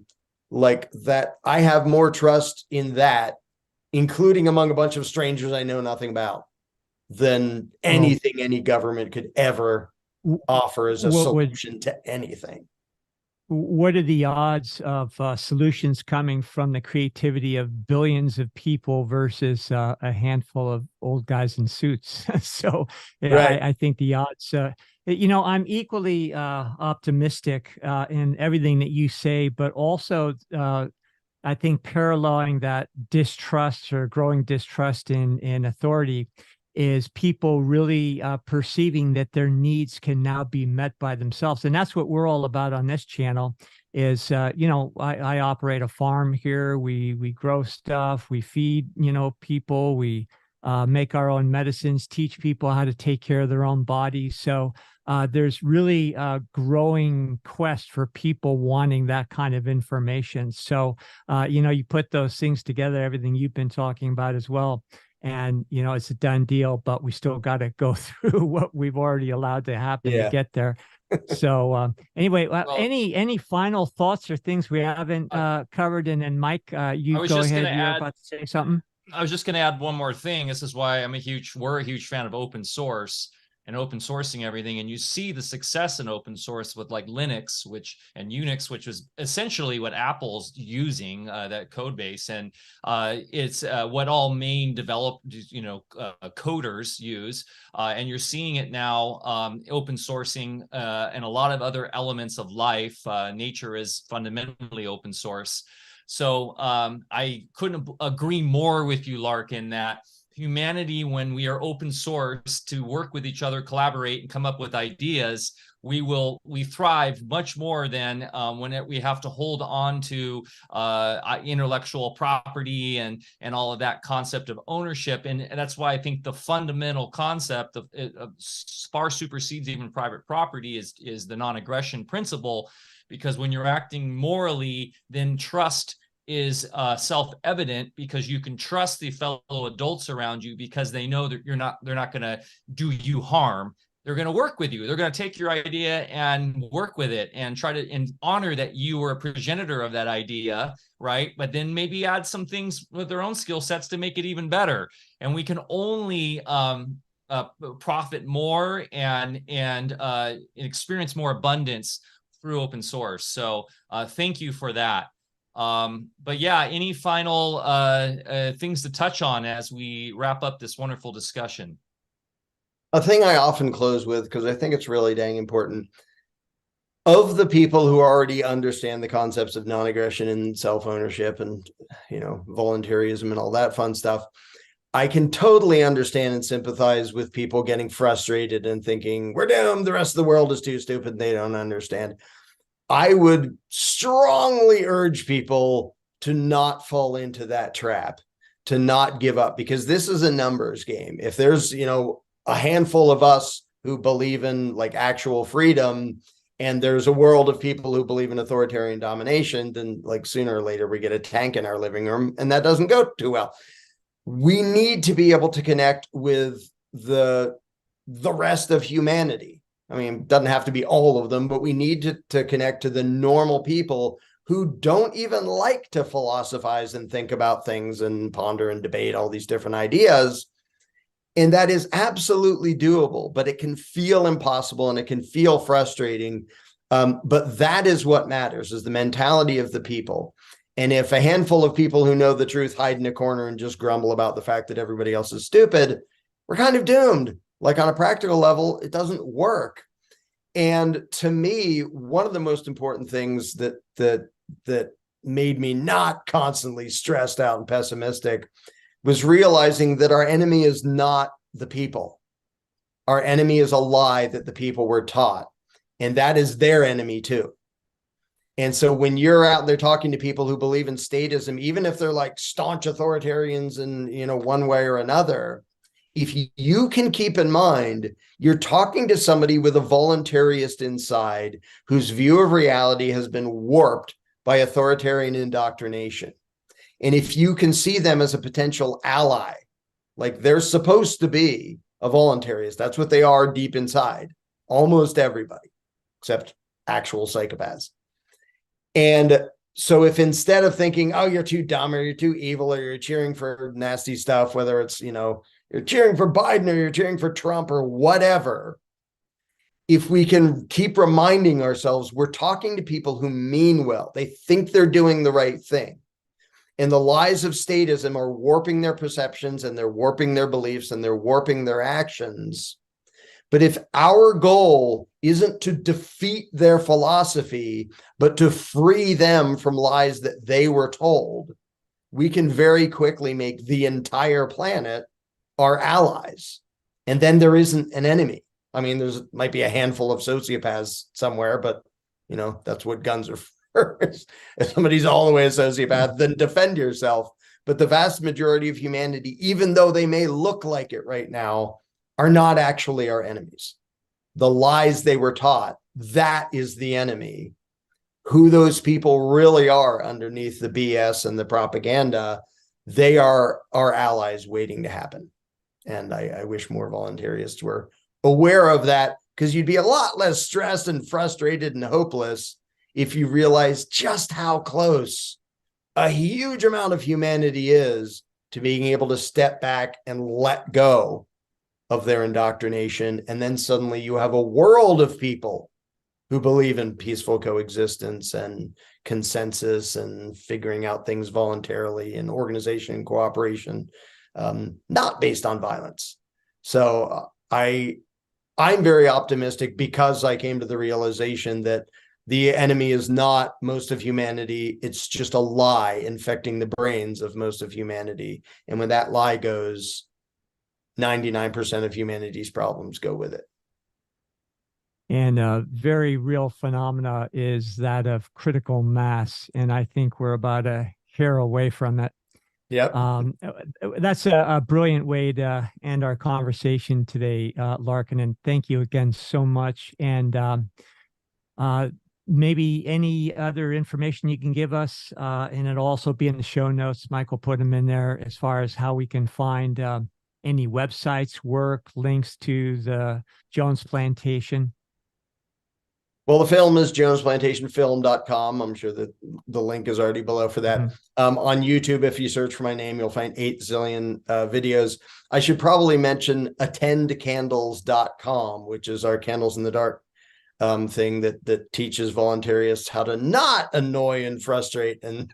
Like that, I have more trust in that, including among a bunch of strangers I know nothing about, than anything any government could ever offer as a solution to anything. What are the odds of solutions coming from the creativity of billions of people versus a handful of old guys in suits? So Right. I think the odds, I'm equally optimistic in everything that you say, but also I think paralleling that distrust or growing distrust in authority is people really perceiving that their needs can now be met by themselves. And that's what we're all about on this channel is, I operate a farm here. We grow stuff, we feed, people, we make our own medicines, teach people how to take care of their own bodies. So there's really a growing quest for people wanting that kind of information. So, you put those things together, everything you've been talking about as well. And, it's a done deal, but we still got to go through what we've already allowed to happen to get there. So anyway, any final thoughts or things we haven't covered? And then Mike, you go ahead. You're about to say something. I was just going to add one more thing. This is why we're a huge fan of open source and open sourcing everything. And you see the success in open source with like Linux, and Unix, which was essentially what Apple's using, that code base. And it's what all main developed, coders use. And you're seeing it now, open sourcing and a lot of other elements of life. Nature is fundamentally open source. So I couldn't agree more with you, Larken, that humanity, when we are open source to work with each other, collaborate, and come up with ideas, we thrive much more than when we have to hold on to intellectual property and all of that concept of ownership. And that's why I think the fundamental concept of far supersedes even private property is the non-aggression principle. Because when you're acting morally, then trust is self-evident, because you can trust the fellow adults around you because they know that they're not going to do you harm. They're going to work with you. They're going to take your idea and work with it and try to honor that you were a progenitor of that idea, right? But then maybe add some things with their own skill sets to make it even better. And we can only profit more and experience more abundance through open source. So thank you for that. But yeah, any final things to touch on as we wrap up this wonderful discussion? A thing I often close with, because I think it's really dang important. of the people who already understand the concepts of non-aggression and self-ownership and, voluntarism and all that fun stuff, I can totally understand and sympathize with people getting frustrated and thinking, we're doomed, the rest of the world is too stupid, they don't understand. I would strongly urge people to not fall into that trap, to not give up, because this is a numbers game. If there's, a handful of us who believe in like actual freedom, and there's a world of people who believe in authoritarian domination, then like sooner or later we get a tank in our living room, and that doesn't go too well. We need to be able to connect with the rest of humanity. I mean, it doesn't have to be all of them, but we need to connect to the normal people who don't even like to philosophize and think about things and ponder and debate all these different ideas. And that is absolutely doable, but it can feel impossible and it can feel frustrating. But that is what matters, is the mentality of the people. And if a handful of people who know the truth hide in a corner and just grumble about the fact that everybody else is stupid, we're kind of doomed. Like on a practical level, it doesn't work. And to me, one of the most important things that made me not constantly stressed out and pessimistic was realizing that our enemy is not the people. Our enemy is a lie that the people were taught, and that is their enemy too. And so when you're out there talking to people who believe in statism, even if they're like staunch authoritarians in, one way or another, if you can keep in mind, you're talking to somebody with a voluntarist inside whose view of reality has been warped by authoritarian indoctrination. And if you can see them as a potential ally, like they're supposed to be a voluntarist, that's what they are deep inside, almost everybody, except actual psychopaths. And so if instead of thinking, oh, you're too dumb or you're too evil or you're cheering for nasty stuff, whether it's, you're cheering for Biden or you're cheering for Trump or whatever, if we can keep reminding ourselves we're talking to people who mean well, they think they're doing the right thing. And the lies of statism are warping their perceptions and they're warping their beliefs and they're warping their actions. But if our goal isn't to defeat their philosophy, but to free them from lies that they were told, we can very quickly make the entire planet our allies. And then there isn't an enemy. I mean, there's might be a handful of sociopaths somewhere, but that's what guns are for. If somebody's all the way a sociopath, then defend yourself. But the vast majority of humanity, even though they may look like it right now, are not actually our enemies. The lies they were taught, that is the enemy. Who those people really are underneath the BS and the propaganda, they are our allies waiting to happen. And I wish more voluntarists were aware of that, because you'd be a lot less stressed and frustrated and hopeless if you realize just how close a huge amount of humanity is to being able to step back and let go of their indoctrination. And then suddenly you have a world of people who believe in peaceful coexistence and consensus and figuring out things voluntarily and organization and cooperation, not based on violence. So I'm very optimistic because I came to the realization that the enemy is not most of humanity. It's just a lie infecting the brains of most of humanity. And when that lie goes, 99% of humanity's problems go with it. And a very real phenomena is that of critical mass. And I think we're about a hair away from it. Yep. That's a brilliant way to end our conversation today, Larken. And thank you again so much. And maybe any other information you can give us, and it'll also be in the show notes. Michael put them in there as far as how we can find any websites, work, links to the Jones Plantation. Well, the film is jonesplantationfilm.com. I'm sure that the link is already below for that. On YouTube, if you search for my name, you'll find 8 zillion videos. I should probably mention attendcandles.com, which is our Candles in the Dark thing that teaches voluntarists how to not annoy and frustrate and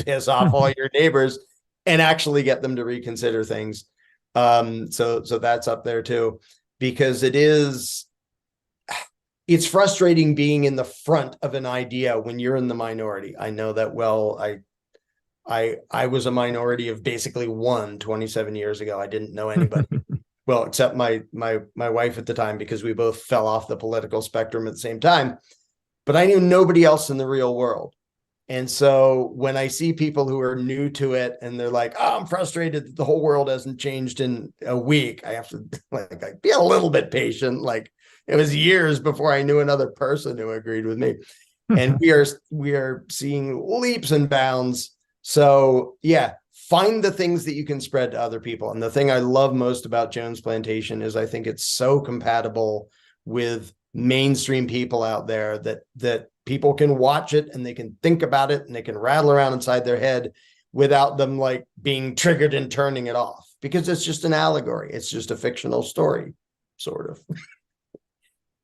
piss off all your neighbors and actually get them to reconsider things. So that's up there too, because it is it's frustrating being in the front of an idea when you're in the minority. I know that well. I was a minority of basically 27 years ago. I didn't know anybody. Well, except my wife at the time, because we both fell off the political spectrum at the same time. But I knew nobody else in the real world. And so when I see people who are new to it and they're like, oh, I'm frustrated that the whole world hasn't changed in a week, I have to like be a little bit patient. Like, it was years before I knew another person who agreed with me. And we are seeing leaps and bounds. So yeah, find the things that you can spread to other people. And the thing I love most about Jones Plantation is I think it's so compatible with mainstream people out there that people can watch it and they can think about it and they can rattle around inside their head without them like being triggered and turning it off, because it's just an allegory. It's just a fictional story, sort of.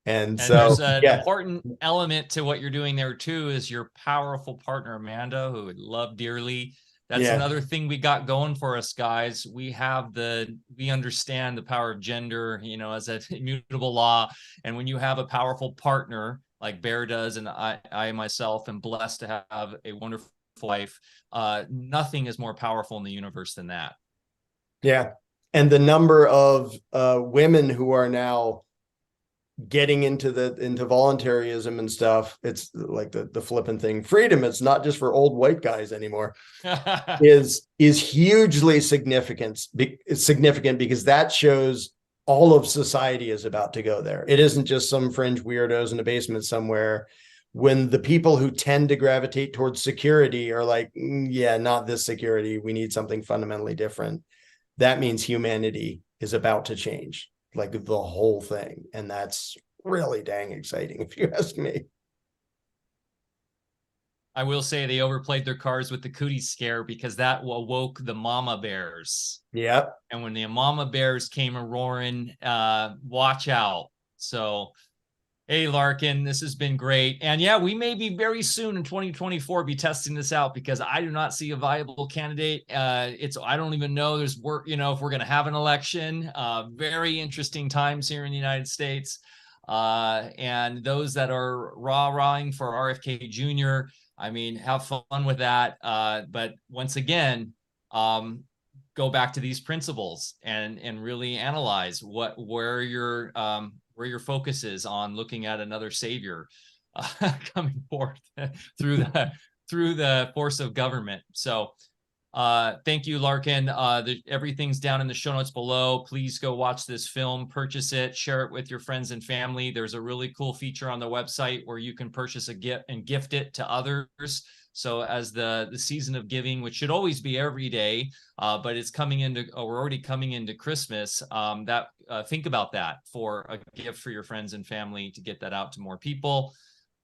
And so there's an important element to what you're doing there too, is your powerful partner, Amanda, who would love dearly. That's another thing we got going for us, guys. We understand the power of gender, as an immutable law. And when you have a powerful partner like Bear does, and I myself am blessed to have a wonderful wife, nothing is more powerful in the universe than that. Yeah. And the number of women who are now getting into voluntarism and stuff, it's like the flippant thing, freedom, it's not just for old white guys anymore, is hugely significant because that shows all of society is about to go there. It isn't just some fringe weirdos in a basement somewhere. When the people who tend to gravitate towards security are like, yeah, not this security, we need something fundamentally different, that means humanity is about to change, like the whole thing. And that's really dang exciting, if you ask me. I will say they overplayed their cards with the cootie scare, because that awoke the mama bears. Yep. And when the mama bears came a roaring, watch out. So, hey, Larken, this has been great. And yeah, we may be very soon in 2024 be testing this out, because I do not see a viable candidate. I don't even know there's work, if we're going to have an election. Very interesting times here in the United States. And those that are rah-rahing for RFK Jr., I mean, have fun with that. But once again, go back to these principles and really analyze where your focus is on looking at another savior coming forth through the force of government. So thank you, Larken. Everything's down in the show notes below. Please go watch this film, purchase it, share it with your friends and family. There's a really cool feature on the website where you can purchase a gift and gift it to others. So as the season of giving, which should always be every day, but it's we're already coming into Christmas, think about that for a gift for your friends and family to get that out to more people.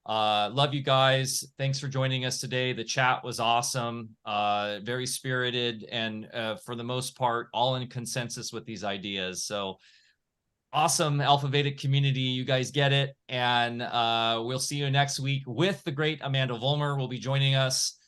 Love you guys. Thanks for joining us today. The chat was awesome, very spirited, and for the most part, all in consensus with these ideas. So awesome, Alfa Vedic community. You guys get it. And we'll see you next week with the great Amanda Vollmer will be joining us,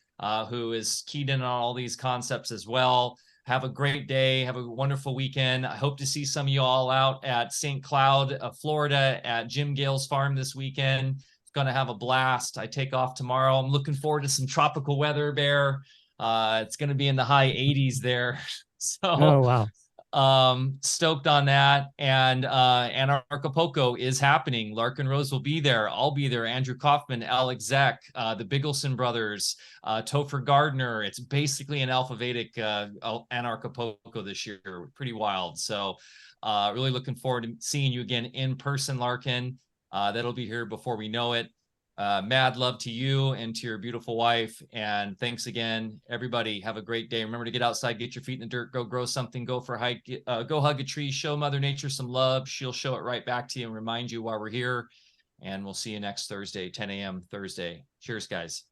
who is keyed in on all these concepts as well. Have a great day. Have a wonderful weekend. I hope to see some of you all out at St. Cloud, Florida, at Jim Gale's farm this weekend. Going to have a blast. I take off tomorrow. I'm looking forward to some tropical weather, Bear. It's going to be in the high 80s there. So, oh, wow. Stoked on that. And Acapulco is happening. Larken Rose will be there. I'll be there. Andrew Kaufman, Alex Zek, the Bigelson brothers, Topher Gardner. It's basically an Alfa Vedic Acapulco this year. Pretty wild. So, really looking forward to seeing you again in person, Larken. That'll be here before we know it. Mad love to you and to your beautiful wife. And thanks again, everybody. Have a great day. Remember to get outside, get your feet in the dirt, go grow something, go for a hike, go hug a tree, show Mother Nature some love. She'll show it right back to you and remind you why we're here. And we'll see you next Thursday, 10 a.m. Thursday. Cheers, guys.